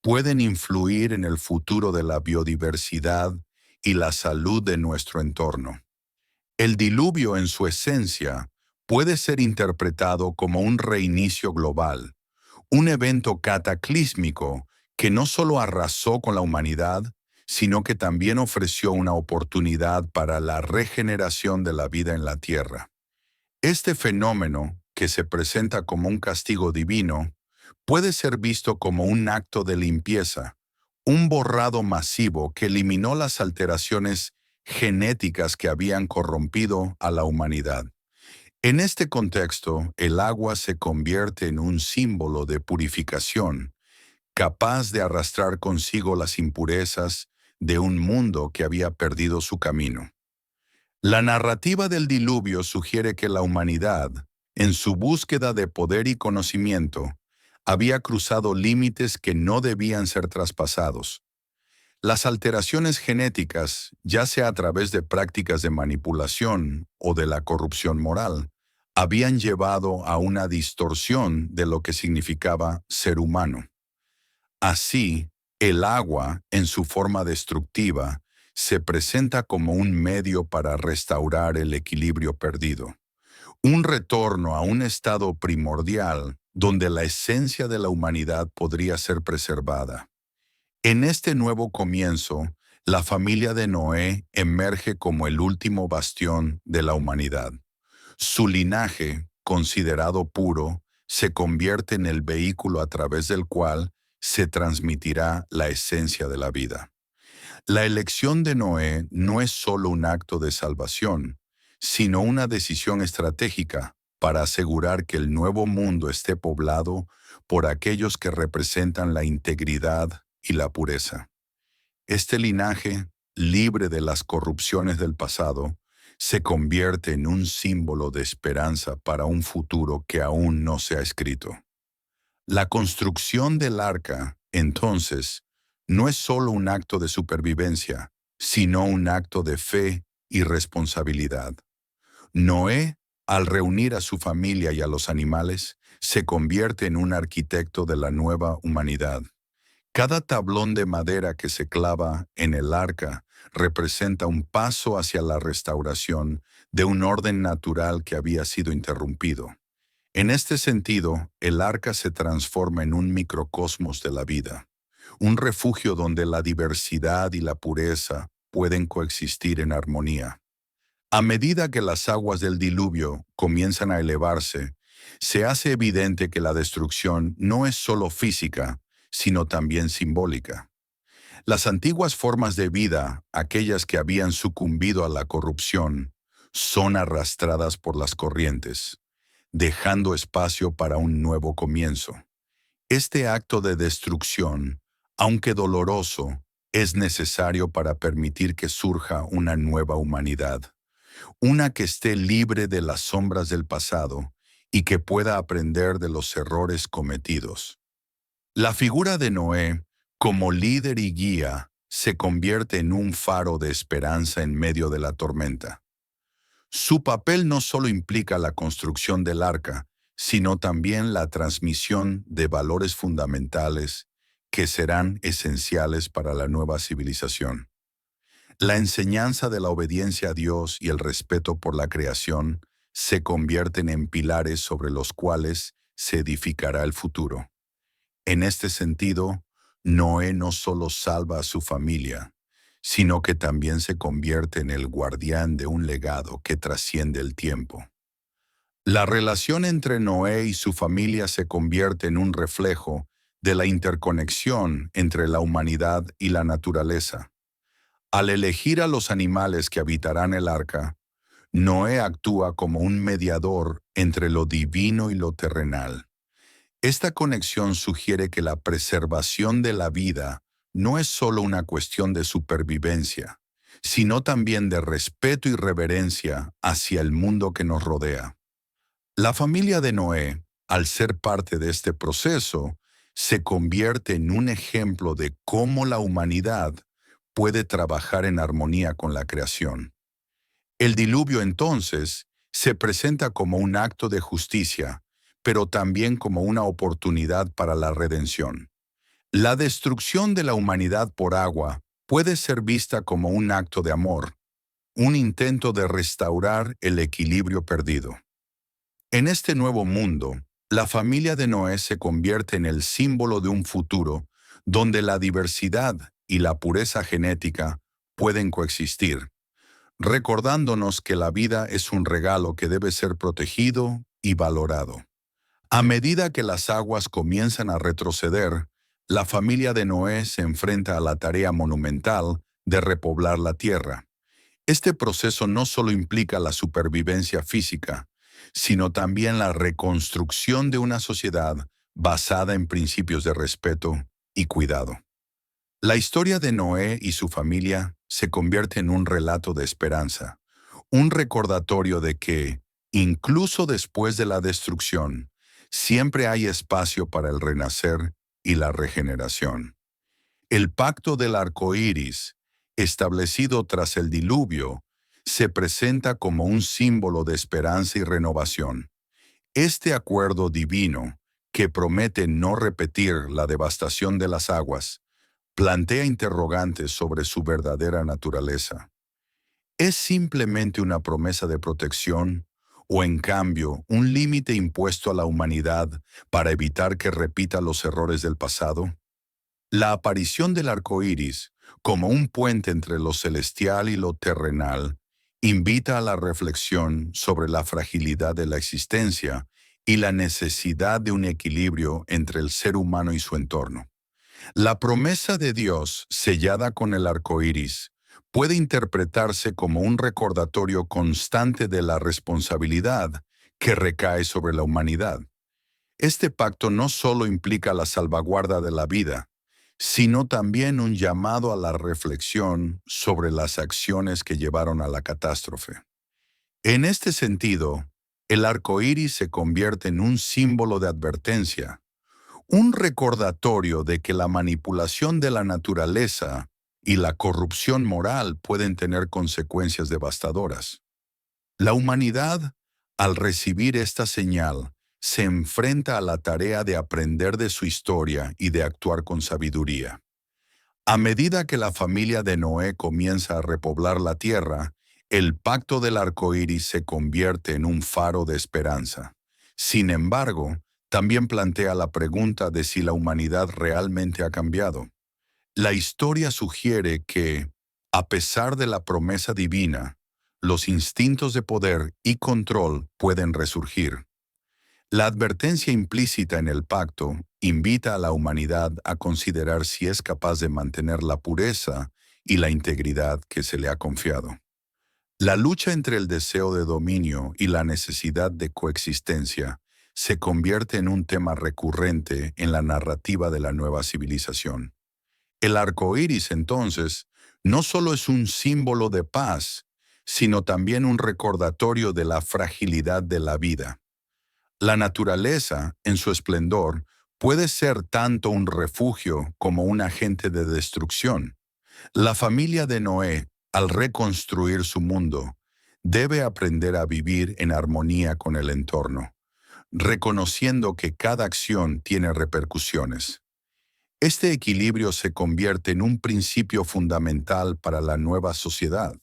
pueden influir en el futuro de la biodiversidad y la salud de nuestro entorno. El diluvio en su esencia puede ser interpretado como un reinicio global, un evento cataclísmico que no solo arrasó con la humanidad, sino que también ofreció una oportunidad para la regeneración de la vida en la Tierra. Este fenómeno, que se presenta como un castigo divino, puede ser visto como un acto de limpieza, un borrado masivo que eliminó las alteraciones genéticas que habían corrompido a la humanidad. En este contexto, el agua se convierte en un símbolo de purificación, capaz de arrastrar consigo las impurezas de un mundo que había perdido su camino. La narrativa del diluvio sugiere que la humanidad, en su búsqueda de poder y conocimiento, había cruzado límites que no debían ser traspasados. Las alteraciones genéticas, ya sea a través de prácticas de manipulación o de la corrupción moral, habían llevado a una distorsión de lo que significaba ser humano. Así, el agua, en su forma destructiva, se presenta como un medio para restaurar el equilibrio perdido, un retorno a un estado primordial donde la esencia de la humanidad podría ser preservada. En este nuevo comienzo, la familia de Noé emerge como el último bastión de la humanidad. Su linaje, considerado puro, se convierte en el vehículo a través del cual se transmitirá la esencia de la vida. La elección de Noé no es solo un acto de salvación, sino una decisión estratégica para asegurar que el nuevo mundo esté poblado por aquellos que representan la integridad y la pureza. Este linaje, libre de las corrupciones del pasado, se convierte en un símbolo de esperanza para un futuro que aún no se ha escrito. La construcción del arca, entonces, no es solo un acto de supervivencia, sino un acto de fe y responsabilidad. Noé, al reunir a su familia y a los animales, se convierte en un arquitecto de la nueva humanidad. Cada tablón de madera que se clava en el arca representa un paso hacia la restauración de un orden natural que había sido interrumpido. En este sentido, el arca se transforma en un microcosmos de la vida, un refugio donde la diversidad y la pureza pueden coexistir en armonía. A medida que las aguas del diluvio comienzan a elevarse, se hace evidente que la destrucción no es solo física, sino también simbólica. Las antiguas formas de vida, aquellas que habían sucumbido a la corrupción, son arrastradas por las corrientes, dejando espacio para un nuevo comienzo. Este acto de destrucción, aunque doloroso, es necesario para permitir que surja una nueva humanidad, una que esté libre de las sombras del pasado y que pueda aprender de los errores cometidos. La figura de Noé, como líder y guía, se convierte en un faro de esperanza en medio de la tormenta. Su papel no solo implica la construcción del arca, sino también la transmisión de valores fundamentales que serán esenciales para la nueva civilización. La enseñanza de la obediencia a Dios y el respeto por la creación se convierten en pilares sobre los cuales se edificará el futuro. En este sentido, Noé no solo salva a su familia, sino que también se convierte en el guardián de un legado que trasciende el tiempo. La relación entre Noé y su familia se convierte en un reflejo de la interconexión entre la humanidad y la naturaleza. Al elegir a los animales que habitarán el arca, Noé actúa como un mediador entre lo divino y lo terrenal. Esta conexión sugiere que la preservación de la vida no es solo una cuestión de supervivencia, sino también de respeto y reverencia hacia el mundo que nos rodea. La familia de Noé, al ser parte de este proceso, se convierte en un ejemplo de cómo la humanidad puede trabajar en armonía con la creación. El diluvio entonces se presenta como un acto de justicia, pero también como una oportunidad para la redención. La destrucción de la humanidad por agua puede ser vista como un acto de amor, un intento de restaurar el equilibrio perdido. En este nuevo mundo, la familia de Noé se convierte en el símbolo de un futuro donde la diversidad y la pureza genética pueden coexistir, recordándonos que la vida es un regalo que debe ser protegido y valorado. A medida que las aguas comienzan a retroceder, la familia de Noé se enfrenta a la tarea monumental de repoblar la tierra. Este proceso no solo implica la supervivencia física, sino también la reconstrucción de una sociedad basada en principios de respeto y cuidado. La historia de Noé y su familia se convierte en un relato de esperanza, un recordatorio de que, incluso después de la destrucción, siempre hay espacio para el renacer y la regeneración. El pacto del arco iris, establecido tras el diluvio, se presenta como un símbolo de esperanza y renovación. Este acuerdo divino, que promete no repetir la devastación de las aguas, plantea interrogantes sobre su verdadera naturaleza. ¿Es simplemente una promesa de protección o, en cambio, un límite impuesto a la humanidad para evitar que repita los errores del pasado? La aparición del arco iris, como un puente entre lo celestial y lo terrenal, invita a la reflexión sobre la fragilidad de la existencia y la necesidad de un equilibrio entre el ser humano y su entorno. La promesa de Dios, sellada con el arco iris, puede interpretarse como un recordatorio constante de la responsabilidad que recae sobre la humanidad. Este pacto no solo implica la salvaguarda de la vida, sino también un llamado a la reflexión sobre las acciones que llevaron a la catástrofe. En este sentido, el arco iris se convierte en un símbolo de advertencia, un recordatorio de que la manipulación de la naturaleza y la corrupción moral pueden tener consecuencias devastadoras. La humanidad, al recibir esta señal, se enfrenta a la tarea de aprender de su historia y de actuar con sabiduría. A medida que la familia de Noé comienza a repoblar la tierra, el pacto del arco iris se convierte en un faro de esperanza. Sin embargo, también plantea la pregunta de si la humanidad realmente ha cambiado. La historia sugiere que, a pesar de la promesa divina, los instintos de poder y control pueden resurgir. La advertencia implícita en el pacto invita a la humanidad a considerar si es capaz de mantener la pureza y la integridad que se le ha confiado. La lucha entre el deseo de dominio y la necesidad de coexistencia se convierte en un tema recurrente en la narrativa de la nueva civilización. El arco iris, entonces, no solo es un símbolo de paz, sino también un recordatorio de la fragilidad de la vida. La naturaleza, en su esplendor, puede ser tanto un refugio como un agente de destrucción. La familia de Noé, al reconstruir su mundo, debe aprender a vivir en armonía con el entorno, reconociendo que cada acción tiene repercusiones. Este equilibrio se convierte en un principio fundamental para la nueva sociedad,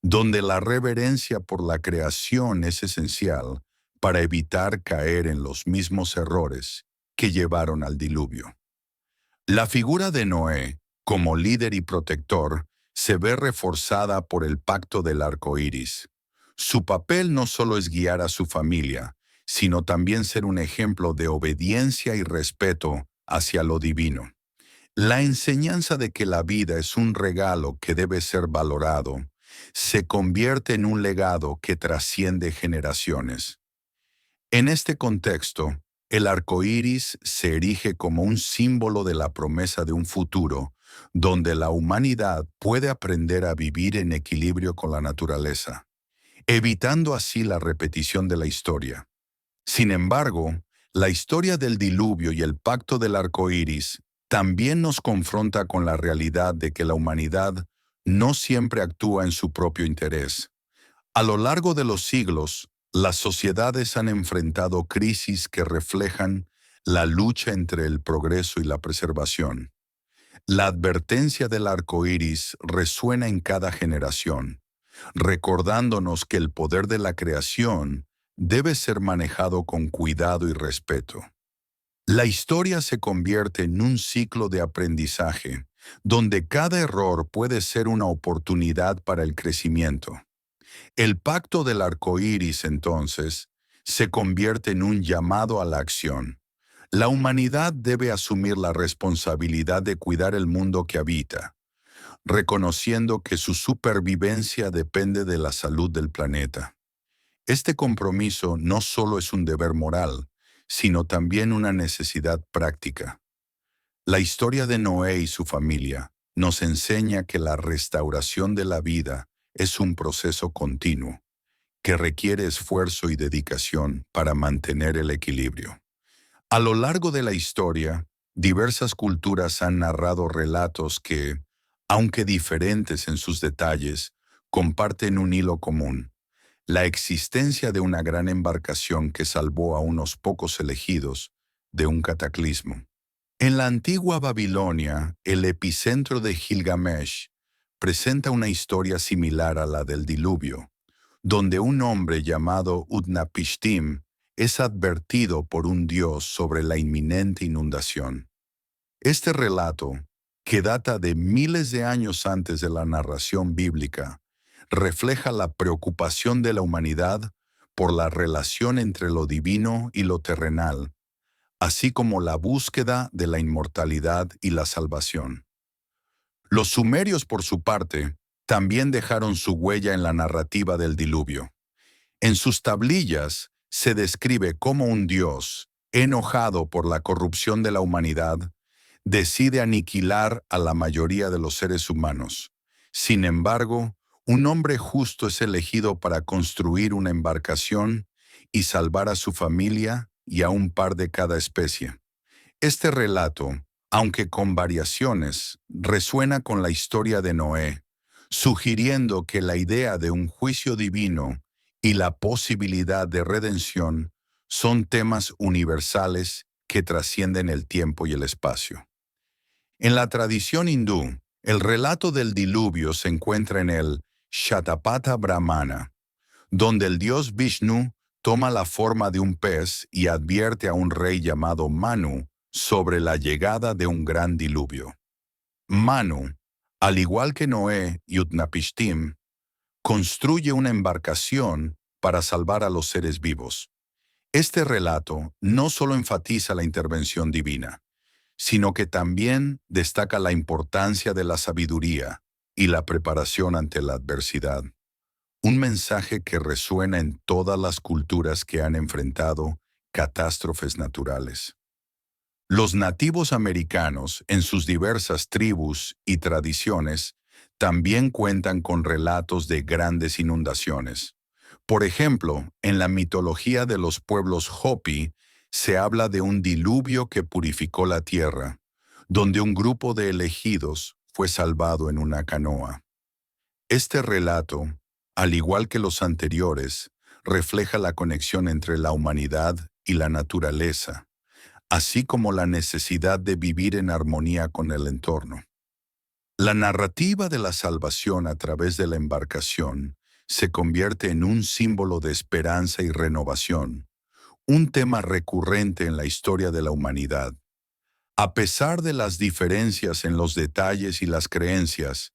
donde la reverencia por la creación es esencial para evitar caer en los mismos errores que llevaron al diluvio. La figura de Noé, como líder y protector, se ve reforzada por el pacto del arco iris. Su papel no solo es guiar a su familia, sino también ser un ejemplo de obediencia y respeto hacia lo divino. La enseñanza de que la vida es un regalo que debe ser valorado se convierte en un legado que trasciende generaciones. En este contexto, el arco iris se erige como un símbolo de la promesa de un futuro donde la humanidad puede aprender a vivir en equilibrio con la naturaleza, evitando así la repetición de la historia. Sin embargo, la historia del diluvio y el pacto del arco iris también nos confronta con la realidad de que la humanidad no siempre actúa en su propio interés. A lo largo de los siglos, las sociedades han enfrentado crisis que reflejan la lucha entre el progreso y la preservación. La advertencia del arco iris resuena en cada generación, recordándonos que el poder de la creación debe ser manejado con cuidado y respeto. La historia se convierte en un ciclo de aprendizaje, donde cada error puede ser una oportunidad para el crecimiento. El pacto del arco iris, entonces, se convierte en un llamado a la acción. La humanidad debe asumir la responsabilidad de cuidar el mundo que habita, reconociendo que su supervivencia depende de la salud del planeta. Este compromiso no solo es un deber moral, sino también una necesidad práctica. La historia de Noé y su familia nos enseña que la restauración de la vida es un proceso continuo, que requiere esfuerzo y dedicación para mantener el equilibrio. A lo largo de la historia, diversas culturas han narrado relatos que, aunque diferentes en sus detalles, comparten un hilo común: la existencia de una gran embarcación que salvó a unos pocos elegidos de un cataclismo. En la antigua Babilonia, el epicentro de Gilgamesh presenta una historia similar a la del diluvio, donde un hombre llamado Utnapishtim es advertido por un dios sobre la inminente inundación. Este relato, que data de miles de años antes de la narración bíblica, refleja la preocupación de la humanidad por la relación entre lo divino y lo terrenal, así como la búsqueda de la inmortalidad y la salvación. Los sumerios, por su parte, también dejaron su huella en la narrativa del diluvio. En sus tablillas se describe cómo un dios, enojado por la corrupción de la humanidad, decide aniquilar a la mayoría de los seres humanos. Sin embargo, un hombre justo es elegido para construir una embarcación y salvar a su familia y a un par de cada especie. Este relato, aunque con variaciones, resuena con la historia de Noé, sugiriendo que la idea de un juicio divino y la posibilidad de redención son temas universales que trascienden el tiempo y el espacio. En la tradición hindú, el relato del diluvio se encuentra en el Shatapatha Brahmana, donde el dios Vishnu toma la forma de un pez y advierte a un rey llamado Manu sobre la llegada de un gran diluvio. Manu, al igual que Noé y Utnapishtim, construye una embarcación para salvar a los seres vivos. Este relato no solo enfatiza la intervención divina, sino que también destaca la importancia de la sabiduría y la preparación ante la adversidad. Un mensaje que resuena en todas las culturas que han enfrentado catástrofes naturales. Los nativos americanos, en sus diversas tribus y tradiciones, también cuentan con relatos de grandes inundaciones. Por ejemplo, en la mitología de los pueblos Hopi, se habla de un diluvio que purificó la tierra, donde un grupo de elegidos fue salvado en una canoa. Este relato, al igual que los anteriores, refleja la conexión entre la humanidad y la naturaleza, así como la necesidad de vivir en armonía con el entorno. La narrativa de la salvación a través de la embarcación se convierte en un símbolo de esperanza y renovación, un tema recurrente en la historia de la humanidad. A pesar de las diferencias en los detalles y las creencias,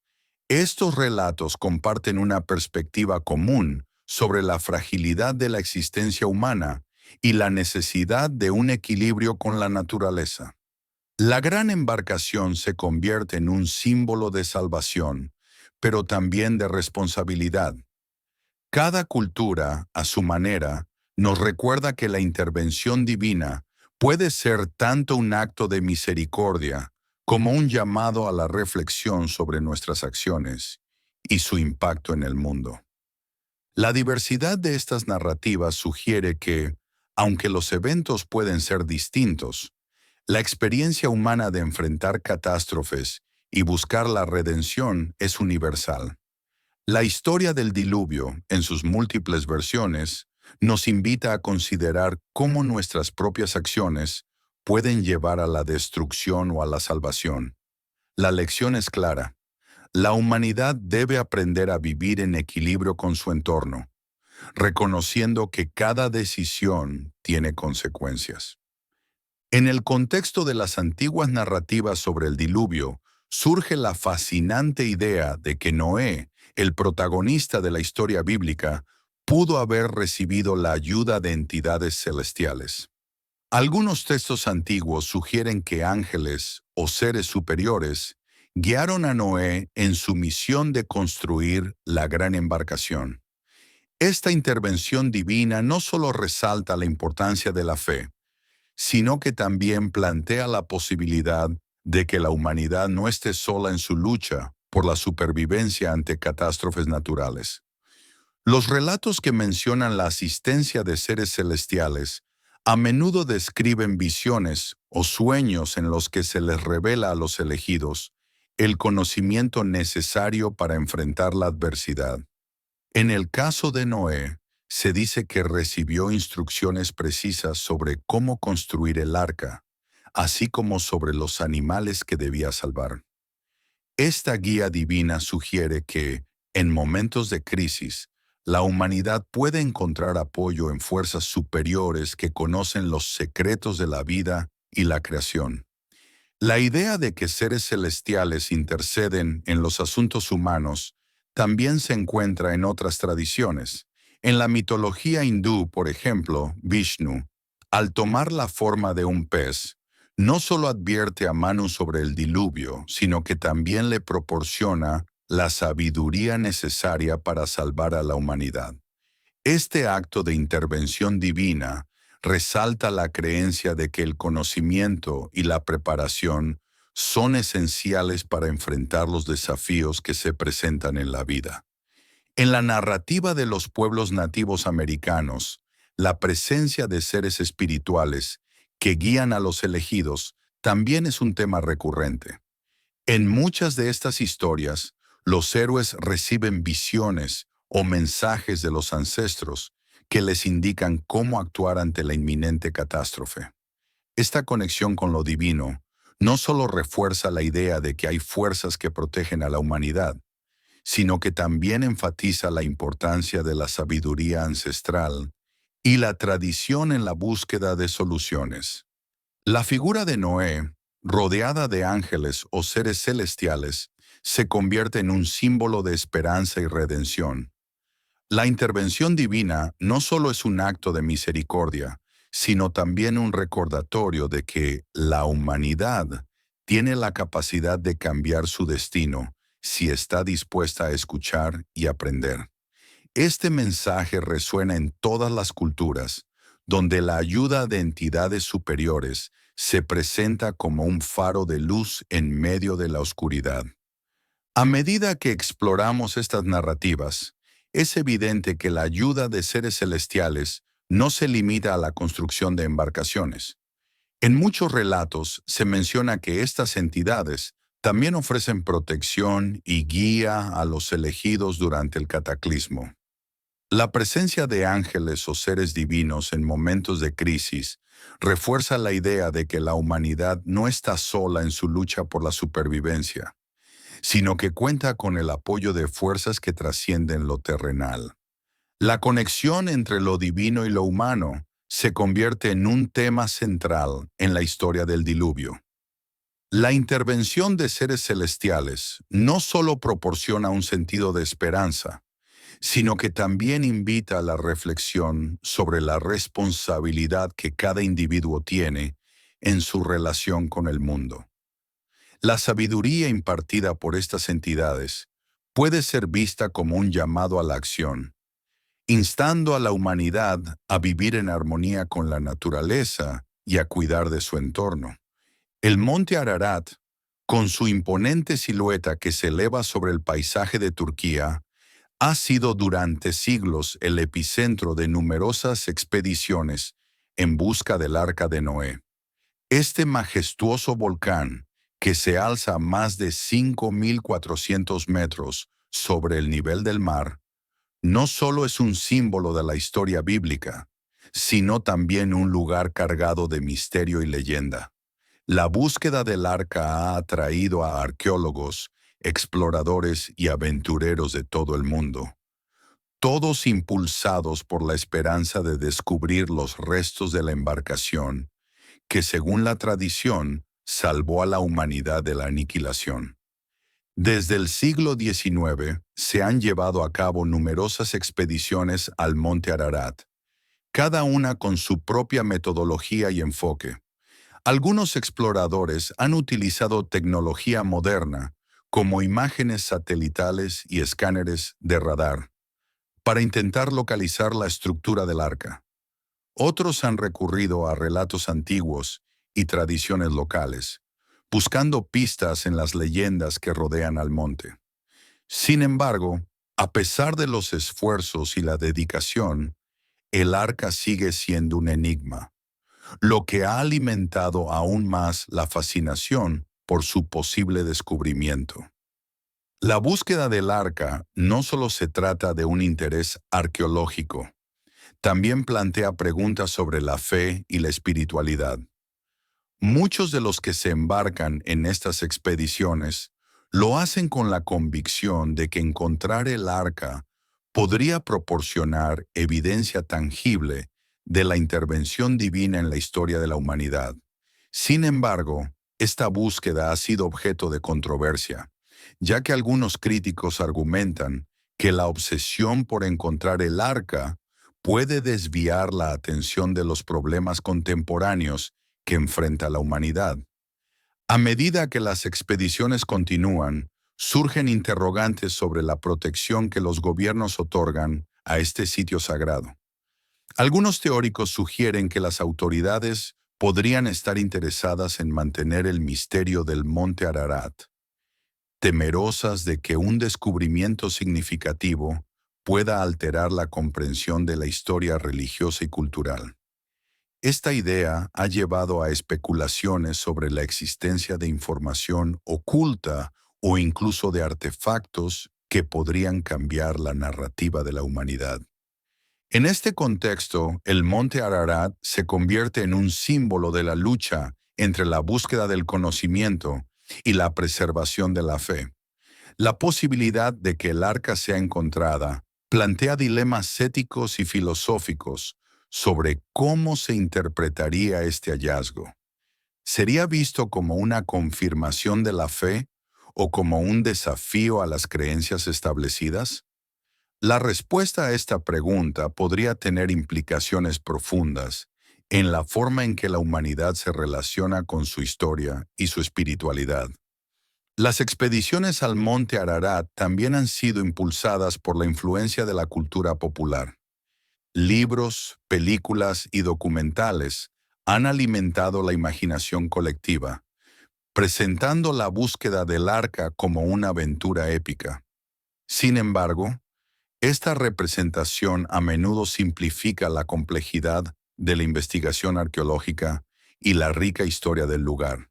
estos relatos comparten una perspectiva común sobre la fragilidad de la existencia humana y la necesidad de un equilibrio con la naturaleza. La gran embarcación se convierte en un símbolo de salvación, pero también de responsabilidad. Cada cultura, a su manera, nos recuerda que la intervención divina puede ser tanto un acto de misericordia como un llamado a la reflexión sobre nuestras acciones y su impacto en el mundo. La diversidad de estas narrativas sugiere que, aunque los eventos pueden ser distintos, la experiencia humana de enfrentar catástrofes y buscar la redención es universal. La historia del diluvio, en sus múltiples versiones, nos invita a considerar cómo nuestras propias acciones pueden llevar a la destrucción o a la salvación. La lección es clara: la humanidad debe aprender a vivir en equilibrio con su entorno, reconociendo que cada decisión tiene consecuencias. En el contexto de las antiguas narrativas sobre el diluvio, surge la fascinante idea de que Noé, el protagonista de la historia bíblica, pudo haber recibido la ayuda de entidades celestiales. Algunos textos antiguos sugieren que ángeles o seres superiores guiaron a Noé en su misión de construir la gran embarcación. Esta intervención divina no solo resalta la importancia de la fe, sino que también plantea la posibilidad de que la humanidad no esté sola en su lucha por la supervivencia ante catástrofes naturales. Los relatos que mencionan la asistencia de seres celestiales a menudo describen visiones o sueños en los que se les revela a los elegidos el conocimiento necesario para enfrentar la adversidad. En el caso de Noé, se dice que recibió instrucciones precisas sobre cómo construir el arca, así como sobre los animales que debía salvar. Esta guía divina sugiere que, en momentos de crisis, la humanidad puede encontrar apoyo en fuerzas superiores que conocen los secretos de la vida y la creación. La idea de que seres celestiales interceden en los asuntos humanos también se encuentra en otras tradiciones. En la mitología hindú, por ejemplo, Vishnu, al tomar la forma de un pez, no solo advierte a Manu sobre el diluvio, sino que también le proporciona la sabiduría necesaria para salvar a la humanidad. Este acto de intervención divina resalta la creencia de que el conocimiento y la preparación son esenciales para enfrentar los desafíos que se presentan en la vida. En la narrativa de los pueblos nativos americanos, la presencia de seres espirituales que guían a los elegidos también es un tema recurrente. En muchas de estas historias, los héroes reciben visiones o mensajes de los ancestros que les indican cómo actuar ante la inminente catástrofe. Esta conexión con lo divino no solo refuerza la idea de que hay fuerzas que protegen a la humanidad, sino que también enfatiza la importancia de la sabiduría ancestral y la tradición en la búsqueda de soluciones. La figura de Noé, rodeada de ángeles o seres celestiales, se convierte en un símbolo de esperanza y redención. La intervención divina no solo es un acto de misericordia, sino también un recordatorio de que la humanidad tiene la capacidad de cambiar su destino si está dispuesta a escuchar y aprender. Este mensaje resuena en todas las culturas, donde la ayuda de entidades superiores se presenta como un faro de luz en medio de la oscuridad. A medida que exploramos estas narrativas, es evidente que la ayuda de seres celestiales no se limita a la construcción de embarcaciones. En muchos relatos se menciona que estas entidades también ofrecen protección y guía a los elegidos durante el cataclismo. La presencia de ángeles o seres divinos en momentos de crisis refuerza la idea de que la humanidad no está sola en su lucha por la supervivencia, sino que cuenta con el apoyo de fuerzas que trascienden lo terrenal. La conexión entre lo divino y lo humano se convierte en un tema central en la historia del diluvio. La intervención de seres celestiales no solo proporciona un sentido de esperanza, sino que también invita a la reflexión sobre la responsabilidad que cada individuo tiene en su relación con el mundo. La sabiduría impartida por estas entidades puede ser vista como un llamado a la acción, instando a la humanidad a vivir en armonía con la naturaleza y a cuidar de su entorno. El monte Ararat, con su imponente silueta que se eleva sobre el paisaje de Turquía, ha sido durante siglos el epicentro de numerosas expediciones en busca del Arca de Noé. Este majestuoso volcán, que se alza a más de 5.400 metros sobre el nivel del mar, no solo es un símbolo de la historia bíblica, sino también un lugar cargado de misterio y leyenda. La búsqueda del arca ha atraído a arqueólogos, exploradores y aventureros de todo el mundo, todos impulsados por la esperanza de descubrir los restos de la embarcación que, según la tradición, salvó a la humanidad de la aniquilación. Desde el siglo XIX se han llevado a cabo numerosas expediciones al monte Ararat, cada una con su propia metodología y enfoque. Algunos exploradores han utilizado tecnología moderna, como imágenes satelitales y escáneres de radar, para intentar localizar la estructura del arca. Otros han recurrido a relatos antiguos y tradiciones locales, buscando pistas en las leyendas que rodean al monte. Sin embargo, a pesar de los esfuerzos y la dedicación, el arca sigue siendo un enigma, lo que ha alimentado aún más la fascinación por su posible descubrimiento. La búsqueda del arca no solo se trata de un interés arqueológico, también plantea preguntas sobre la fe y la espiritualidad. Muchos de los que se embarcan en estas expediciones lo hacen con la convicción de que encontrar el arca podría proporcionar evidencia tangible de la intervención divina en la historia de la humanidad. Sin embargo, esta búsqueda ha sido objeto de controversia, ya que algunos críticos argumentan que la obsesión por encontrar el arca puede desviar la atención de los problemas contemporáneos que enfrenta la humanidad. A medida que las expediciones continúan, surgen interrogantes sobre la protección que los gobiernos otorgan a este sitio sagrado. Algunos teóricos sugieren que las autoridades podrían estar interesadas en mantener el misterio del monte Ararat, temerosas de que un descubrimiento significativo pueda alterar la comprensión de la historia religiosa y cultural. Esta idea ha llevado a especulaciones sobre la existencia de información oculta o incluso de artefactos que podrían cambiar la narrativa de la humanidad. En este contexto, el monte Ararat se convierte en un símbolo de la lucha entre la búsqueda del conocimiento y la preservación de la fe. La posibilidad de que el arca sea encontrada plantea dilemas éticos y filosóficos sobre cómo se interpretaría este hallazgo. ¿Sería visto como una confirmación de la fe o como un desafío a las creencias establecidas? La respuesta a esta pregunta podría tener implicaciones profundas en la forma en que la humanidad se relaciona con su historia y su espiritualidad. Las expediciones al monte Ararat también han sido impulsadas por la influencia de la cultura popular. Libros, películas y documentales han alimentado la imaginación colectiva, presentando la búsqueda del arca como una aventura épica. Sin embargo, esta representación a menudo simplifica la complejidad de la investigación arqueológica y la rica historia del lugar.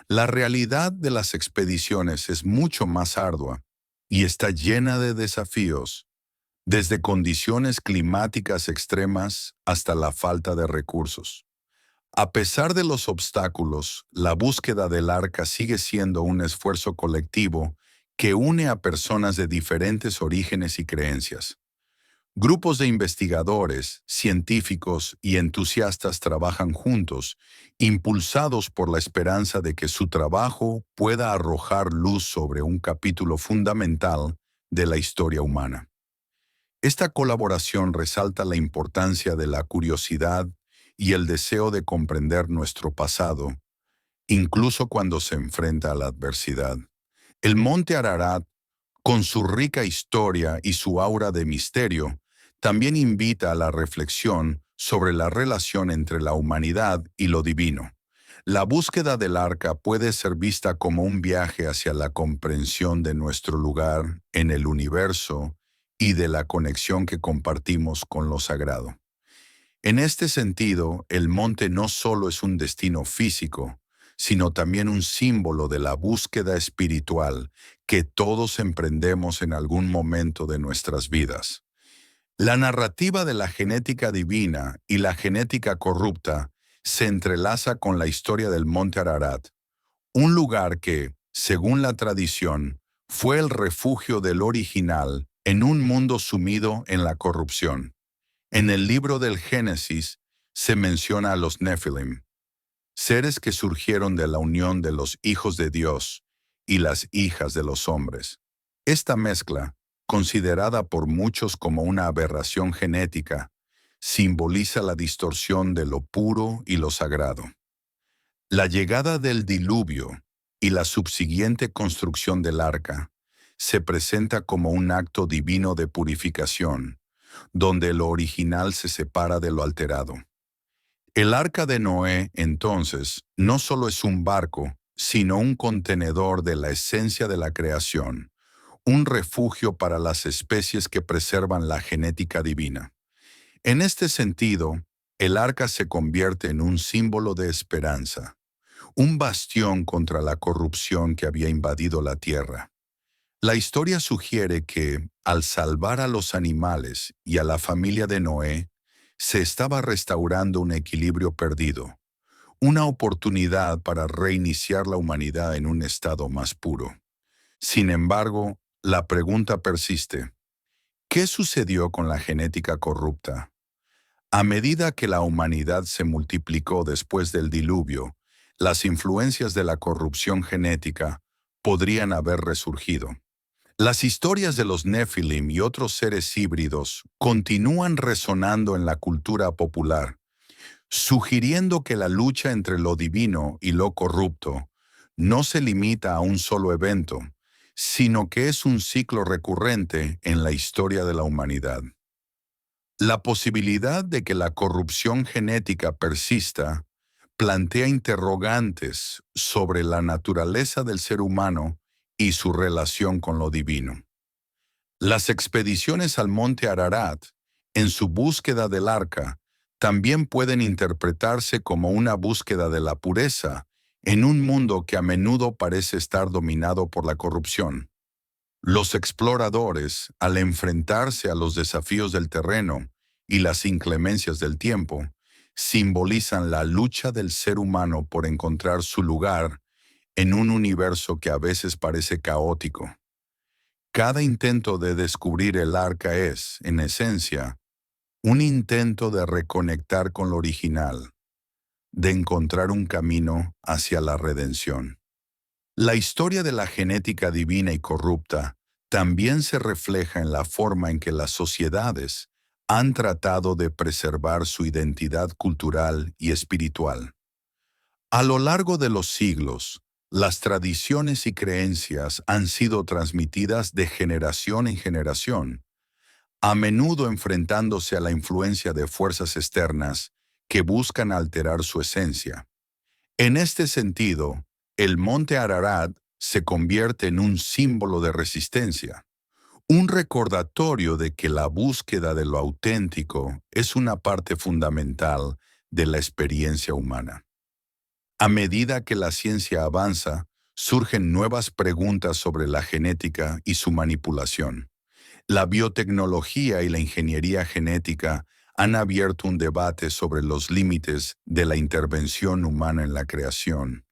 La realidad de las expediciones es mucho más ardua y está llena de desafíos, desde condiciones climáticas extremas hasta la falta de recursos. A pesar de los obstáculos, la búsqueda del arca sigue siendo un esfuerzo colectivo que une a personas de diferentes orígenes y creencias. Grupos de investigadores, científicos y entusiastas trabajan juntos, impulsados por la esperanza de que su trabajo pueda arrojar luz sobre un capítulo fundamental de la historia humana. Esta colaboración resalta la importancia de la curiosidad y el deseo de comprender nuestro pasado, incluso cuando se enfrenta a la adversidad. El monte Ararat, con su rica historia y su aura de misterio, también invita a la reflexión sobre la relación entre la humanidad y lo divino. La búsqueda del arca puede ser vista como un viaje hacia la comprensión de nuestro lugar en el universo y de la conexión que compartimos con lo sagrado. En este sentido, el monte no solo es un destino físico, sino también un símbolo de la búsqueda espiritual que todos emprendemos en algún momento de nuestras vidas. La narrativa de la genética divina y la genética corrupta se entrelaza con la historia del monte Ararat, un lugar que, según la tradición, fue el refugio del original en un mundo sumido en la corrupción. En el libro del Génesis se menciona a los Nefilim, seres que surgieron de la unión de los hijos de Dios y las hijas de los hombres. Esta mezcla, considerada por muchos como una aberración genética, simboliza la distorsión de lo puro y lo sagrado. La llegada del diluvio, y la subsiguiente construcción del arca se presenta como un acto divino de purificación, donde lo original se separa de lo alterado. El arca de Noé, entonces, no solo es un barco, sino un contenedor de la esencia de la creación, un refugio para las especies que preservan la genética divina. En este sentido, el arca se convierte en un símbolo de esperanza, un bastión contra la corrupción que había invadido la tierra. La historia sugiere que, al salvar a los animales y a la familia de Noé, se estaba restaurando un equilibrio perdido, una oportunidad para reiniciar la humanidad en un estado más puro. Sin embargo, la pregunta persiste: ¿qué sucedió con la genética corrupta? A medida que la humanidad se multiplicó después del diluvio, las influencias de la corrupción genética podrían haber resurgido. Las historias de los Nefilim y otros seres híbridos continúan resonando en la cultura popular, sugiriendo que la lucha entre lo divino y lo corrupto no se limita a un solo evento, sino que es un ciclo recurrente en la historia de la humanidad. La posibilidad de que la corrupción genética persista plantea interrogantes sobre la naturaleza del ser humano y su relación con lo divino. Las expediciones al monte Ararat, en su búsqueda del arca, también pueden interpretarse como una búsqueda de la pureza en un mundo que a menudo parece estar dominado por la corrupción. Los exploradores, al enfrentarse a los desafíos del terreno y las inclemencias del tiempo, simbolizan la lucha del ser humano por encontrar su lugar en un universo que a veces parece caótico. Cada intento de descubrir el arca es, en esencia, un intento de reconectar con lo original, de encontrar un camino hacia la redención. La historia de la genética divina y corrupta también se refleja en la forma en que las sociedades han tratado de preservar su identidad cultural y espiritual. A lo largo de los siglos, las tradiciones y creencias han sido transmitidas de generación en generación, a menudo enfrentándose a la influencia de fuerzas externas que buscan alterar su esencia. En este sentido, el monte Ararat se convierte en un símbolo de resistencia, un recordatorio de que la búsqueda de lo auténtico es una parte fundamental de la experiencia humana. A medida que la ciencia avanza, surgen nuevas preguntas sobre la genética y su manipulación. La biotecnología y la ingeniería genética han abierto un debate sobre los límites de la intervención humana en la creación.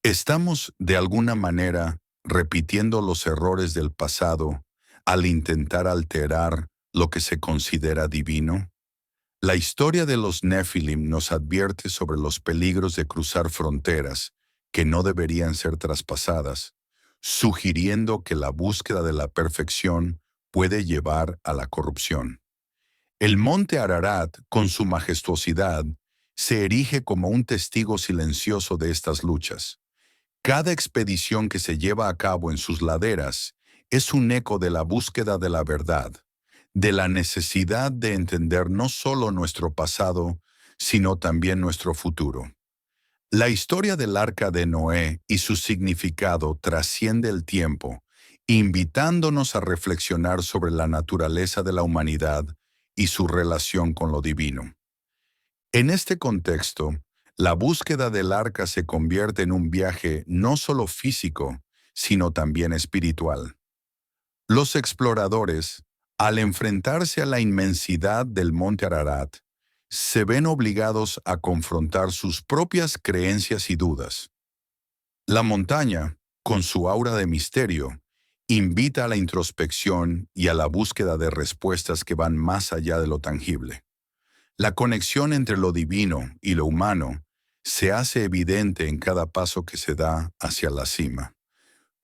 ¿Estamos, de alguna manera, repitiendo los errores del pasado al intentar alterar lo que se considera divino? La historia de los Nefilim nos advierte sobre los peligros de cruzar fronteras que no deberían ser traspasadas, sugiriendo que la búsqueda de la perfección puede llevar a la corrupción. El monte Ararat, con su majestuosidad, se erige como un testigo silencioso de estas luchas. Cada expedición que se lleva a cabo en sus laderas es un eco de la búsqueda de la verdad, de la necesidad de entender no solo nuestro pasado, sino también nuestro futuro. La historia del Arca de Noé y su significado trasciende el tiempo, invitándonos a reflexionar sobre la naturaleza de la humanidad y su relación con lo divino. En este contexto, la búsqueda del arca se convierte en un viaje no solo físico, sino también espiritual. Los exploradores, al enfrentarse a la inmensidad del monte Ararat, se ven obligados a confrontar sus propias creencias y dudas. La montaña, con su aura de misterio, invita a la introspección y a la búsqueda de respuestas que van más allá de lo tangible. La conexión entre lo divino y lo humano se hace evidente en cada paso que se da hacia la cima.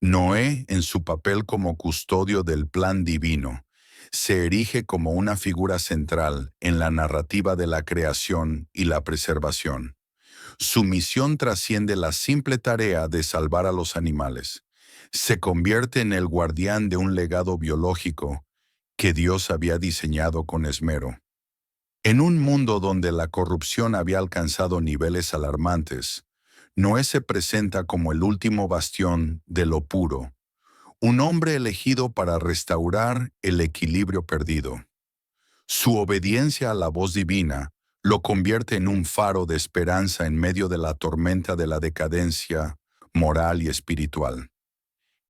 Noé, en su papel como custodio del plan divino, se erige como una figura central en la narrativa de la creación y la preservación. Su misión trasciende la simple tarea de salvar a los animales. Se convierte en el guardián de un legado biológico que Dios había diseñado con esmero. En un mundo donde la corrupción había alcanzado niveles alarmantes, Noé se presenta como el último bastión de lo puro, un hombre elegido para restaurar el equilibrio perdido. Su obediencia a la voz divina lo convierte en un faro de esperanza en medio de la tormenta de la decadencia moral y espiritual.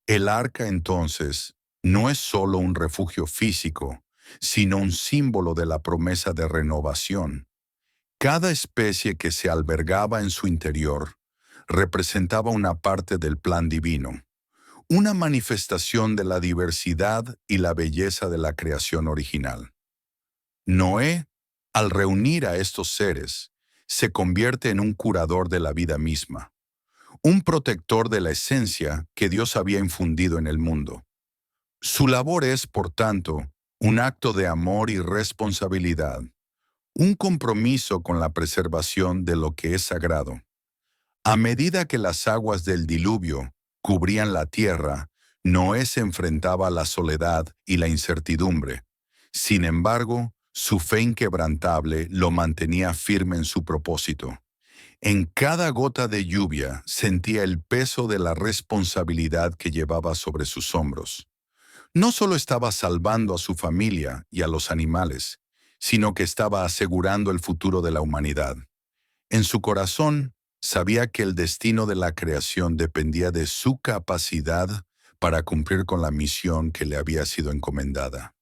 El arca, entonces, no es solo un refugio físico, sino un símbolo de la promesa de renovación. Cada especie que se albergaba en su interior representaba una parte del plan divino, una manifestación de la diversidad y la belleza de la creación original. Noé, al reunir a estos seres, se convierte en un curador de la vida misma, un protector de la esencia que Dios había infundido en el mundo. Su labor es, por tanto, un acto de amor y responsabilidad, un compromiso con la preservación de lo que es sagrado. A medida que las aguas del diluvio cubrían la tierra, Noé se enfrentaba a la soledad y la incertidumbre. Sin embargo, su fe inquebrantable lo mantenía firme en su propósito. En cada gota de lluvia sentía el peso de la responsabilidad que llevaba sobre sus hombros. No solo estaba salvando a su familia y a los animales, sino que estaba asegurando el futuro de la humanidad. En su corazón, sabía que el destino de la creación dependía de su capacidad para cumplir con la misión que le había sido encomendada.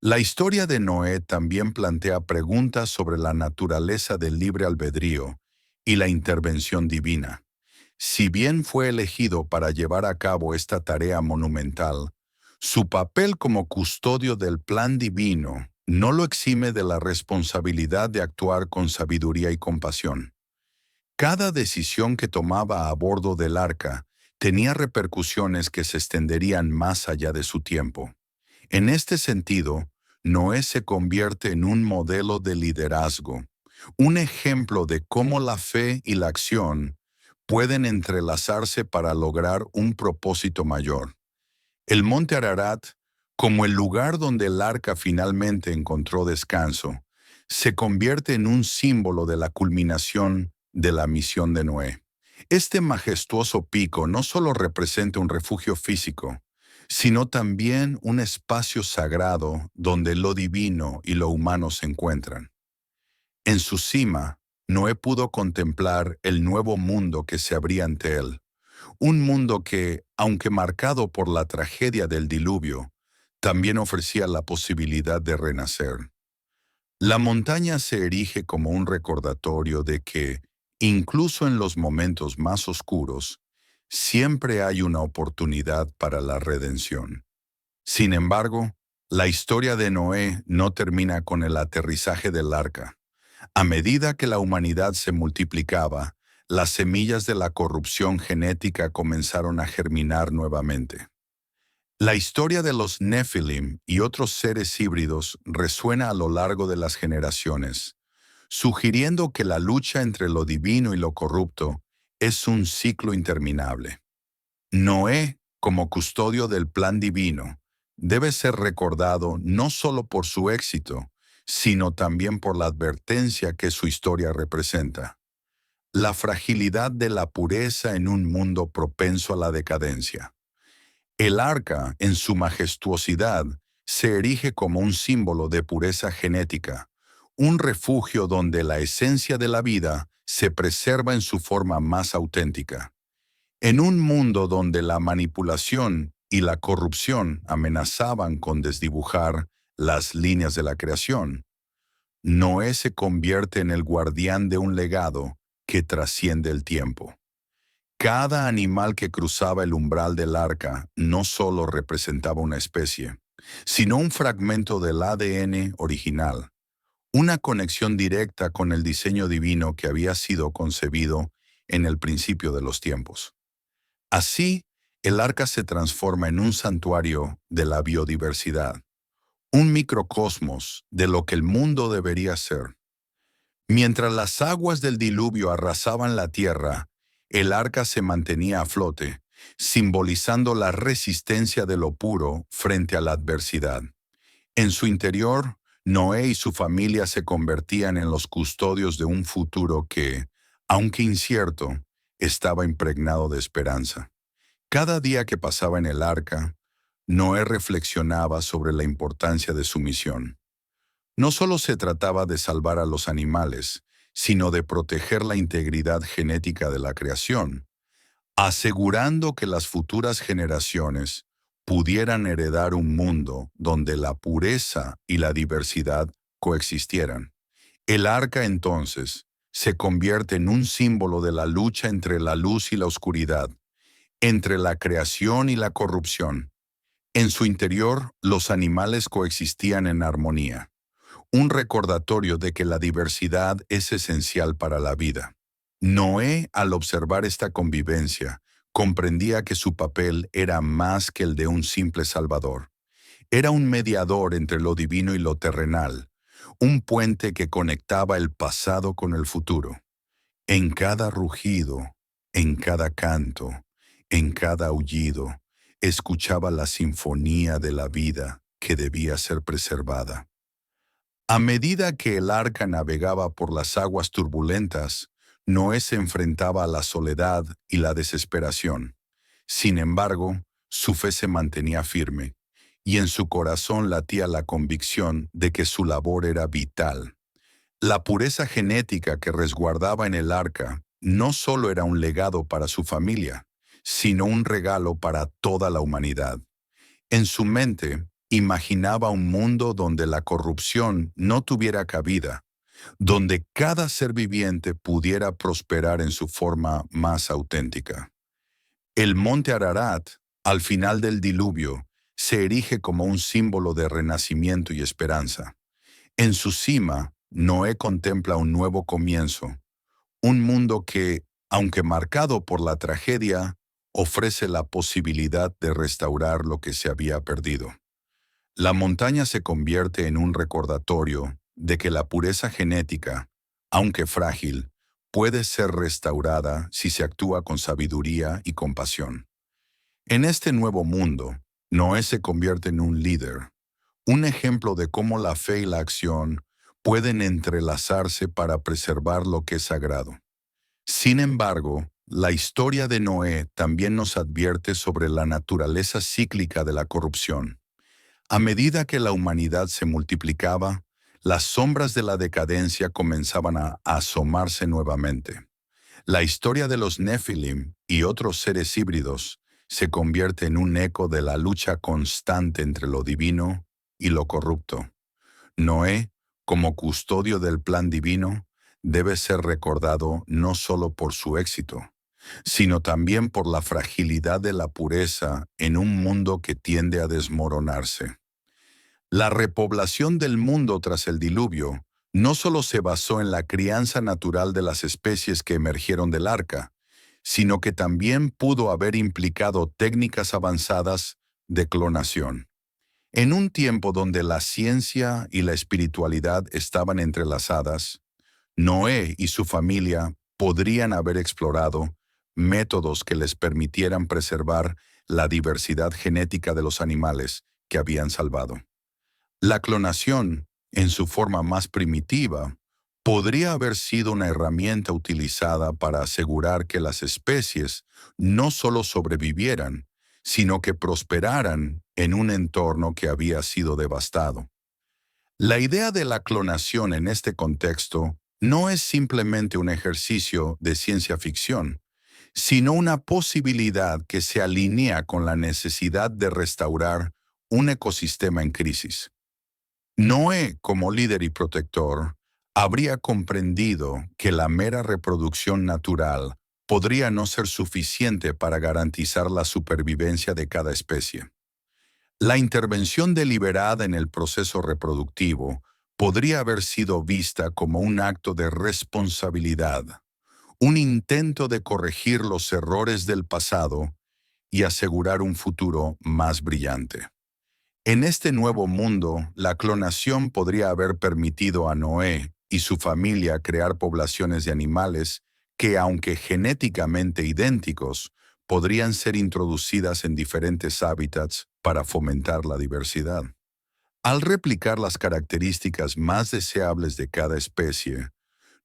La historia de Noé también plantea preguntas sobre la naturaleza del libre albedrío y la intervención divina. Si bien fue elegido para llevar a cabo esta tarea monumental, su papel como custodio del plan divino no lo exime de la responsabilidad de actuar con sabiduría y compasión. Cada decisión que tomaba a bordo del arca tenía repercusiones que se extenderían más allá de su tiempo. En este sentido, Noé se convierte en un modelo de liderazgo, un ejemplo de cómo la fe y la acción pueden entrelazarse para lograr un propósito mayor. El monte Ararat, como el lugar donde el arca finalmente encontró descanso, se convierte en un símbolo de la culminación de la misión de Noé. Este majestuoso pico no solo representa un refugio físico, sino también un espacio sagrado donde lo divino y lo humano se encuentran. En su cima, Noé pudo contemplar el nuevo mundo que se abría ante él, un mundo que, aunque marcado por la tragedia del diluvio, también ofrecía la posibilidad de renacer. La montaña se erige como un recordatorio de que, incluso en los momentos más oscuros, siempre hay una oportunidad para la redención. Sin embargo, la historia de Noé no termina con el aterrizaje del arca. A medida que la humanidad se multiplicaba, las semillas de la corrupción genética comenzaron a germinar nuevamente. La historia de los Nefilim y otros seres híbridos resuena a lo largo de las generaciones, sugiriendo que la lucha entre lo divino y lo corrupto es un ciclo interminable. Noé, como custodio del plan divino, debe ser recordado no solo por su éxito, sino también por la advertencia que su historia representa. La fragilidad de la pureza en un mundo propenso a la decadencia. El arca, en su majestuosidad, se erige como un símbolo de pureza genética, un refugio donde la esencia de la vida se preserva en su forma más auténtica. En un mundo donde la manipulación y la corrupción amenazaban con desdibujar las líneas de la creación, Noé se convierte en el guardián de un legado que trasciende el tiempo. Cada animal que cruzaba el umbral del arca no solo representaba una especie, sino un fragmento del ADN original, una conexión directa con el diseño divino que había sido concebido en el principio de los tiempos. Así, el arca se transforma en un santuario de la biodiversidad, un microcosmos de lo que el mundo debería ser. Mientras las aguas del diluvio arrasaban la tierra, el arca se mantenía a flote, simbolizando la resistencia de lo puro frente a la adversidad. En su interior, Noé y su familia se convertían en los custodios de un futuro que, aunque incierto, estaba impregnado de esperanza. Cada día que pasaba en el arca, Noé reflexionaba sobre la importancia de su misión. No solo se trataba de salvar a los animales, sino de proteger la integridad genética de la creación, asegurando que las futuras generaciones pudieran heredar un mundo donde la pureza y la diversidad coexistieran. El arca entonces se convierte en un símbolo de la lucha entre la luz y la oscuridad, entre la creación y la corrupción. En su interior, los animales coexistían en armonía, un recordatorio de que la diversidad es esencial para la vida. Noé, al observar esta convivencia, comprendía que su papel era más que el de un simple salvador. Era un mediador entre lo divino y lo terrenal, un puente que conectaba el pasado con el futuro. En cada rugido, en cada canto, en cada aullido, escuchaba la sinfonía de la vida que debía ser preservada. A medida que el arca navegaba por las aguas turbulentas, Noé se enfrentaba a la soledad y la desesperación. Sin embargo, su fe se mantenía firme, y en su corazón latía la convicción de que su labor era vital. La pureza genética que resguardaba en el arca no solo era un legado para su familia, sino un regalo para toda la humanidad. En su mente, imaginaba un mundo donde la corrupción no tuviera cabida, donde cada ser viviente pudiera prosperar en su forma más auténtica. El monte Ararat, al final del diluvio, se erige como un símbolo de renacimiento y esperanza. En su cima, Noé contempla un nuevo comienzo, un mundo que, aunque marcado por la tragedia, ofrece la posibilidad de restaurar lo que se había perdido. La montaña se convierte en un recordatorio de que la pureza genética, aunque frágil, puede ser restaurada si se actúa con sabiduría y compasión. En este nuevo mundo, Noé se convierte en un líder, un ejemplo de cómo la fe y la acción pueden entrelazarse para preservar lo que es sagrado. Sin embargo, la historia de Noé también nos advierte sobre la naturaleza cíclica de la corrupción. A medida que la humanidad se multiplicaba, las sombras de la decadencia comenzaban a asomarse nuevamente. La historia de los Nefilim y otros seres híbridos se convierte en un eco de la lucha constante entre lo divino y lo corrupto. Noé, como custodio del plan divino, debe ser recordado no solo por su éxito, sino también por la fragilidad de la pureza en un mundo que tiende a desmoronarse. La repoblación del mundo tras el diluvio no solo se basó en la crianza natural de las especies que emergieron del arca, sino que también pudo haber implicado técnicas avanzadas de clonación. En un tiempo donde la ciencia y la espiritualidad estaban entrelazadas, Noé y su familia podrían haber explorado métodos que les permitieran preservar la diversidad genética de los animales que habían salvado. La clonación, en su forma más primitiva, podría haber sido una herramienta utilizada para asegurar que las especies no solo sobrevivieran, sino que prosperaran en un entorno que había sido devastado. La idea de la clonación en este contexto no es simplemente un ejercicio de ciencia ficción, sino una posibilidad que se alinea con la necesidad de restaurar un ecosistema en crisis. Noé, como líder y protector, habría comprendido que la mera reproducción natural podría no ser suficiente para garantizar la supervivencia de cada especie. La intervención deliberada en el proceso reproductivo podría haber sido vista como un acto de responsabilidad, un intento de corregir los errores del pasado y asegurar un futuro más brillante. En este nuevo mundo, la clonación podría haber permitido a Noé y su familia crear poblaciones de animales que, aunque genéticamente idénticos, podrían ser introducidas en diferentes hábitats para fomentar la diversidad. Al replicar las características más deseables de cada especie,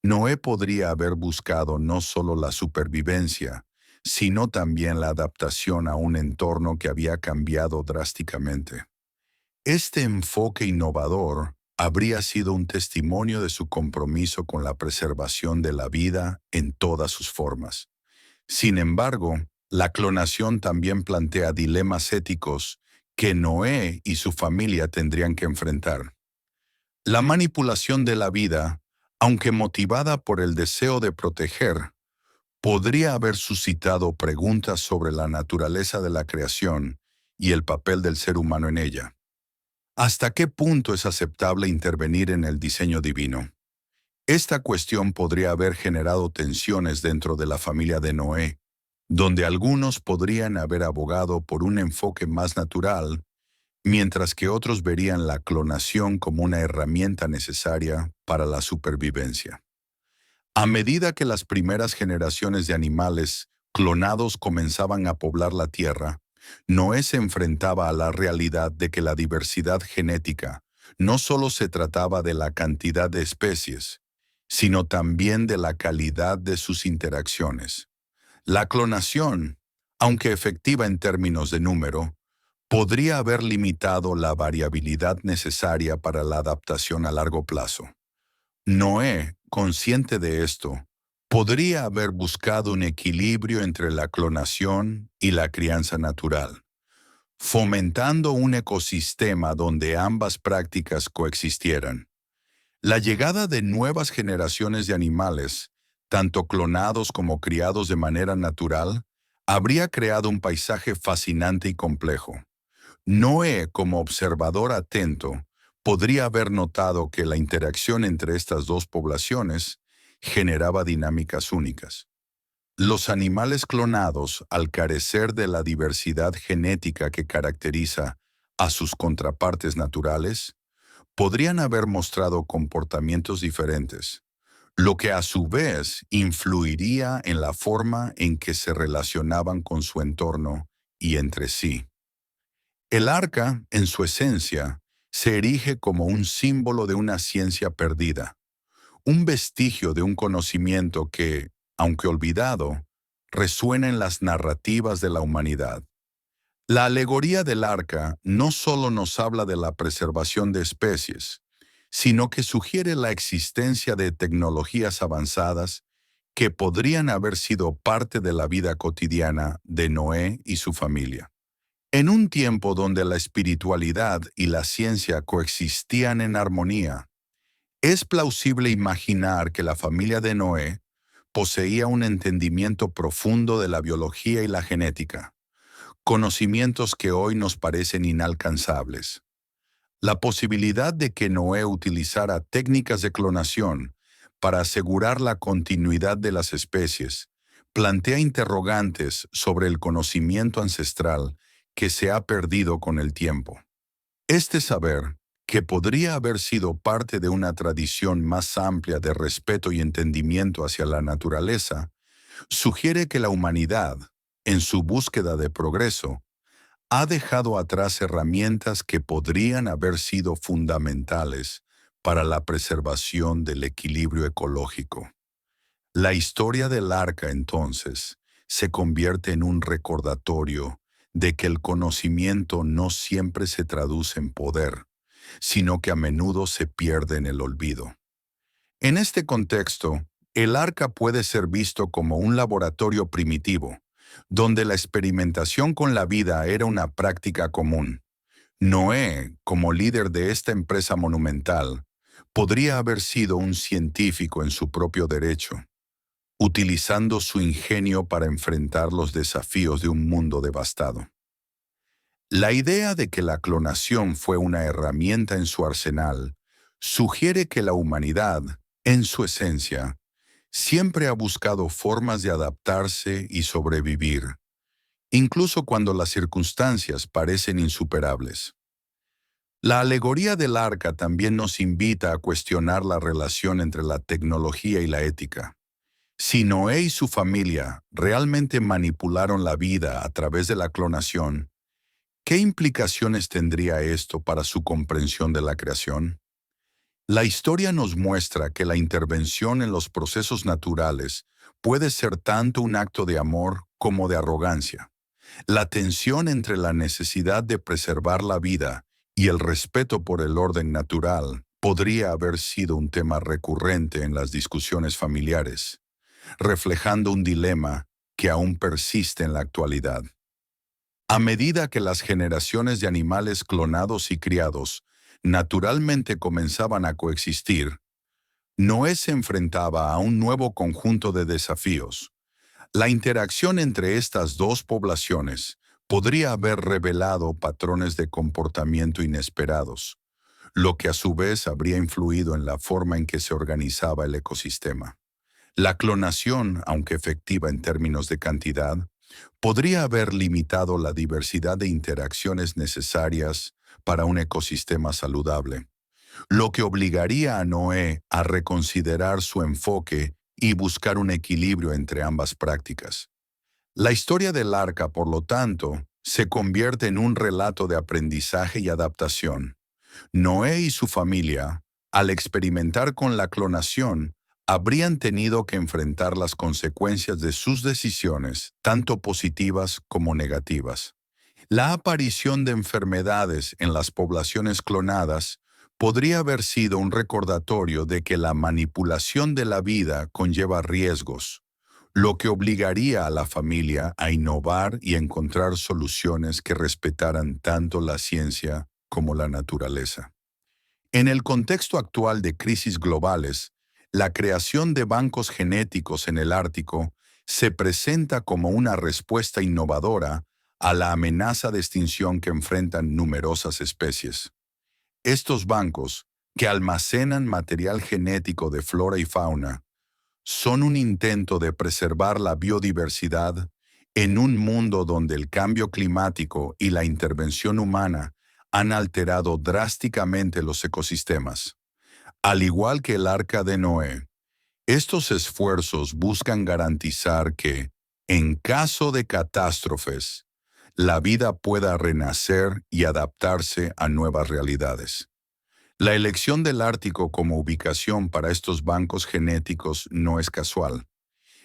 Noé podría haber buscado no solo la supervivencia, sino también la adaptación a un entorno que había cambiado drásticamente. Este enfoque innovador habría sido un testimonio de su compromiso con la preservación de la vida en todas sus formas. Sin embargo, la clonación también plantea dilemas éticos que Noé y su familia tendrían que enfrentar. La manipulación de la vida, aunque motivada por el deseo de proteger, podría haber suscitado preguntas sobre la naturaleza de la creación y el papel del ser humano en ella. ¿Hasta qué punto es aceptable intervenir en el diseño divino? Esta cuestión podría haber generado tensiones dentro de la familia de Noé, donde algunos podrían haber abogado por un enfoque más natural, mientras que otros verían la clonación como una herramienta necesaria para la supervivencia. A medida que las primeras generaciones de animales clonados comenzaban a poblar la Tierra, Noé se enfrentaba a la realidad de que la diversidad genética no solo se trataba de la cantidad de especies, sino también de la calidad de sus interacciones. La clonación, aunque efectiva en términos de número, podría haber limitado la variabilidad necesaria para la adaptación a largo plazo. Noé, consciente de esto, podría haber buscado un equilibrio entre la clonación y la crianza natural, fomentando un ecosistema donde ambas prácticas coexistieran. La llegada de nuevas generaciones de animales, tanto clonados como criados de manera natural, habría creado un paisaje fascinante y complejo. Noé, como observador atento, podría haber notado que la interacción entre estas dos poblaciones generaba dinámicas únicas. Los animales clonados, al carecer de la diversidad genética que caracteriza a sus contrapartes naturales, podrían haber mostrado comportamientos diferentes, lo que a su vez influiría en la forma en que se relacionaban con su entorno y entre sí. El arca, en su esencia, se erige como un símbolo de una ciencia perdida, un vestigio de un conocimiento que, aunque olvidado, resuena en las narrativas de la humanidad. La alegoría del arca no solo nos habla de la preservación de especies, sino que sugiere la existencia de tecnologías avanzadas que podrían haber sido parte de la vida cotidiana de Noé y su familia. En un tiempo donde la espiritualidad y la ciencia coexistían en armonía, es plausible imaginar que la familia de Noé poseía un entendimiento profundo de la biología y la genética, conocimientos que hoy nos parecen inalcanzables. La posibilidad de que Noé utilizara técnicas de clonación para asegurar la continuidad de las especies plantea interrogantes sobre el conocimiento ancestral que se ha perdido con el tiempo. Este saber, que podría haber sido parte de una tradición más amplia de respeto y entendimiento hacia la naturaleza, sugiere que la humanidad, en su búsqueda de progreso, ha dejado atrás herramientas que podrían haber sido fundamentales para la preservación del equilibrio ecológico. La historia del arca, entonces, se convierte en un recordatorio de que el conocimiento no siempre se traduce en poder, sino que a menudo se pierde en el olvido. En este contexto, el arca puede ser visto como un laboratorio primitivo, donde la experimentación con la vida era una práctica común. Noé, como líder de esta empresa monumental, podría haber sido un científico en su propio derecho, utilizando su ingenio para enfrentar los desafíos de un mundo devastado. La idea de que la clonación fue una herramienta en su arsenal sugiere que la humanidad, en su esencia, siempre ha buscado formas de adaptarse y sobrevivir, incluso cuando las circunstancias parecen insuperables. La alegoría del arca también nos invita a cuestionar la relación entre la tecnología y la ética. Si Noé y su familia realmente manipularon la vida a través de la clonación, ¿qué implicaciones tendría esto para su comprensión de la creación? La historia nos muestra que la intervención en los procesos naturales puede ser tanto un acto de amor como de arrogancia. La tensión entre la necesidad de preservar la vida y el respeto por el orden natural podría haber sido un tema recurrente en las discusiones familiares, reflejando un dilema que aún persiste en la actualidad. A medida que las generaciones de animales clonados y criados naturalmente comenzaban a coexistir, Noé se enfrentaba a un nuevo conjunto de desafíos. La interacción entre estas dos poblaciones podría haber revelado patrones de comportamiento inesperados, lo que a su vez habría influido en la forma en que se organizaba el ecosistema. La clonación, aunque efectiva en términos de cantidad, podría haber limitado la diversidad de interacciones necesarias para un ecosistema saludable, lo que obligaría a Noé a reconsiderar su enfoque y buscar un equilibrio entre ambas prácticas. La historia del arca, por lo tanto, se convierte en un relato de aprendizaje y adaptación. Noé y su familia, al experimentar con la clonación, habrían tenido que enfrentar las consecuencias de sus decisiones, tanto positivas como negativas. La aparición de enfermedades en las poblaciones clonadas podría haber sido un recordatorio de que la manipulación de la vida conlleva riesgos, lo que obligaría a la familia a innovar y encontrar soluciones que respetaran tanto la ciencia como la naturaleza. En el contexto actual de crisis globales, la creación de bancos genéticos en el Ártico se presenta como una respuesta innovadora a la amenaza de extinción que enfrentan numerosas especies. Estos bancos, que almacenan material genético de flora y fauna, son un intento de preservar la biodiversidad en un mundo donde el cambio climático y la intervención humana han alterado drásticamente los ecosistemas. Al igual que el Arca de Noé, estos esfuerzos buscan garantizar que, en caso de catástrofes, la vida pueda renacer y adaptarse a nuevas realidades. La elección del Ártico como ubicación para estos bancos genéticos no es casual.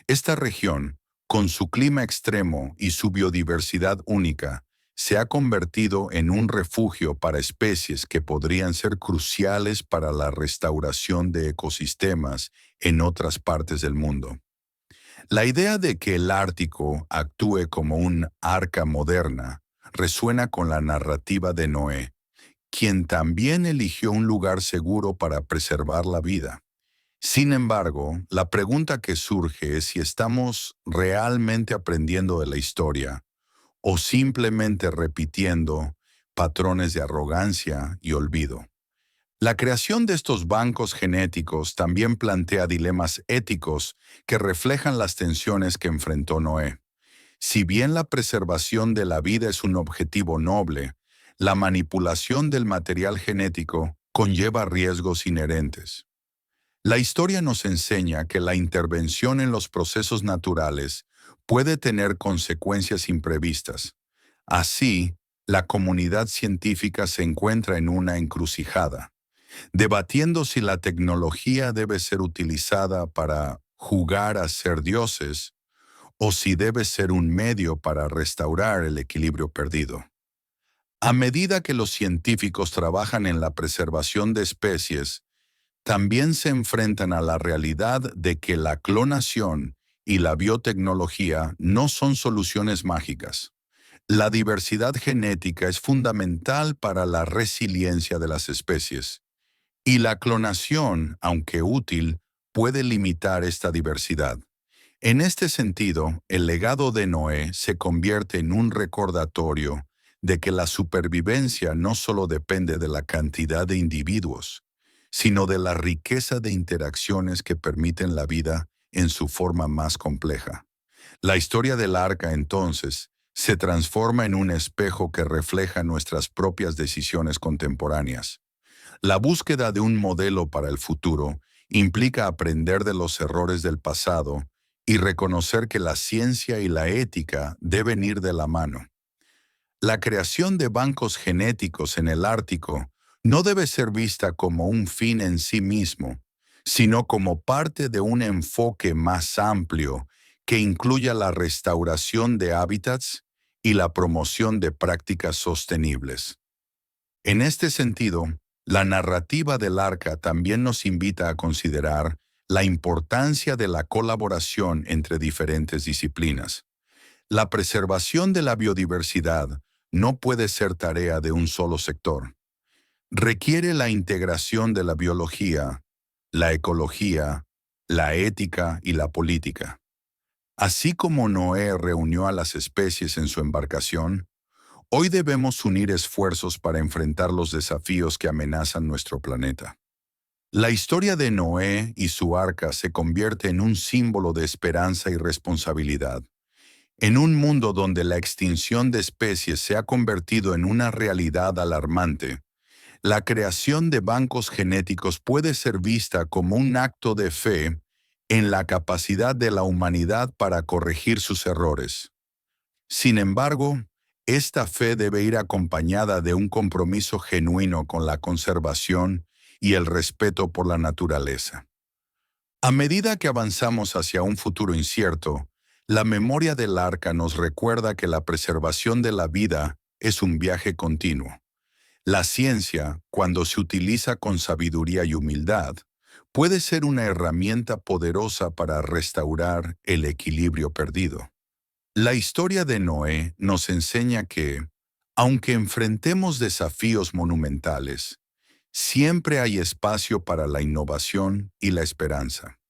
Esta región, con su clima extremo y su biodiversidad única, se ha convertido en un refugio para especies que podrían ser cruciales para la restauración de ecosistemas en otras partes del mundo. La idea de que el Ártico actúe como un arca moderna resuena con la narrativa de Noé, quien también eligió un lugar seguro para preservar la vida. Sin embargo, la pregunta que surge es si estamos realmente aprendiendo de la historia o simplemente repitiendo patrones de arrogancia y olvido. La creación de estos bancos genéticos también plantea dilemas éticos que reflejan las tensiones que enfrentó Noé. Si bien la preservación de la vida es un objetivo noble, la manipulación del material genético conlleva riesgos inherentes. La historia nos enseña que la intervención en los procesos naturales puede tener consecuencias imprevistas. Así, la comunidad científica se encuentra en una encrucijada, debatiendo si la tecnología debe ser utilizada para jugar a ser dioses o si debe ser un medio para restaurar el equilibrio perdido. A medida que los científicos trabajan en la preservación de especies, también se enfrentan a la realidad de que la clonación y la biotecnología no son soluciones mágicas. La diversidad genética es fundamental para la resiliencia de las especies, y la clonación, aunque útil, puede limitar esta diversidad. En este sentido, el legado de Noé se convierte en un recordatorio de que la supervivencia no solo depende de la cantidad de individuos, sino de la riqueza de interacciones que permiten la vida en su forma más compleja. La historia del arca, entonces, se transforma en un espejo que refleja nuestras propias decisiones contemporáneas. La búsqueda de un modelo para el futuro implica aprender de los errores del pasado y reconocer que la ciencia y la ética deben ir de la mano. La creación de bancos genéticos en el Ártico no debe ser vista como un fin en sí mismo, sino como parte de un enfoque más amplio que incluya la restauración de hábitats y la promoción de prácticas sostenibles. En este sentido, la narrativa del Arca también nos invita a considerar la importancia de la colaboración entre diferentes disciplinas. La preservación de la biodiversidad no puede ser tarea de un solo sector. Requiere la integración de la biología, la ecología, la ética y la política. Así como Noé reunió a las especies en su embarcación, hoy debemos unir esfuerzos para enfrentar los desafíos que amenazan nuestro planeta. La historia de Noé y su arca se convierte en un símbolo de esperanza y responsabilidad. En un mundo donde la extinción de especies se ha convertido en una realidad alarmante, la creación de bancos genéticos puede ser vista como un acto de fe en la capacidad de la humanidad para corregir sus errores. Sin embargo, esta fe debe ir acompañada de un compromiso genuino con la conservación y el respeto por la naturaleza. A medida que avanzamos hacia un futuro incierto, la memoria del arca nos recuerda que la preservación de la vida es un viaje continuo. La ciencia, cuando se utiliza con sabiduría y humildad, puede ser una herramienta poderosa para restaurar el equilibrio perdido. La historia de Noé nos enseña que, aunque enfrentemos desafíos monumentales, siempre hay espacio para la innovación y la esperanza.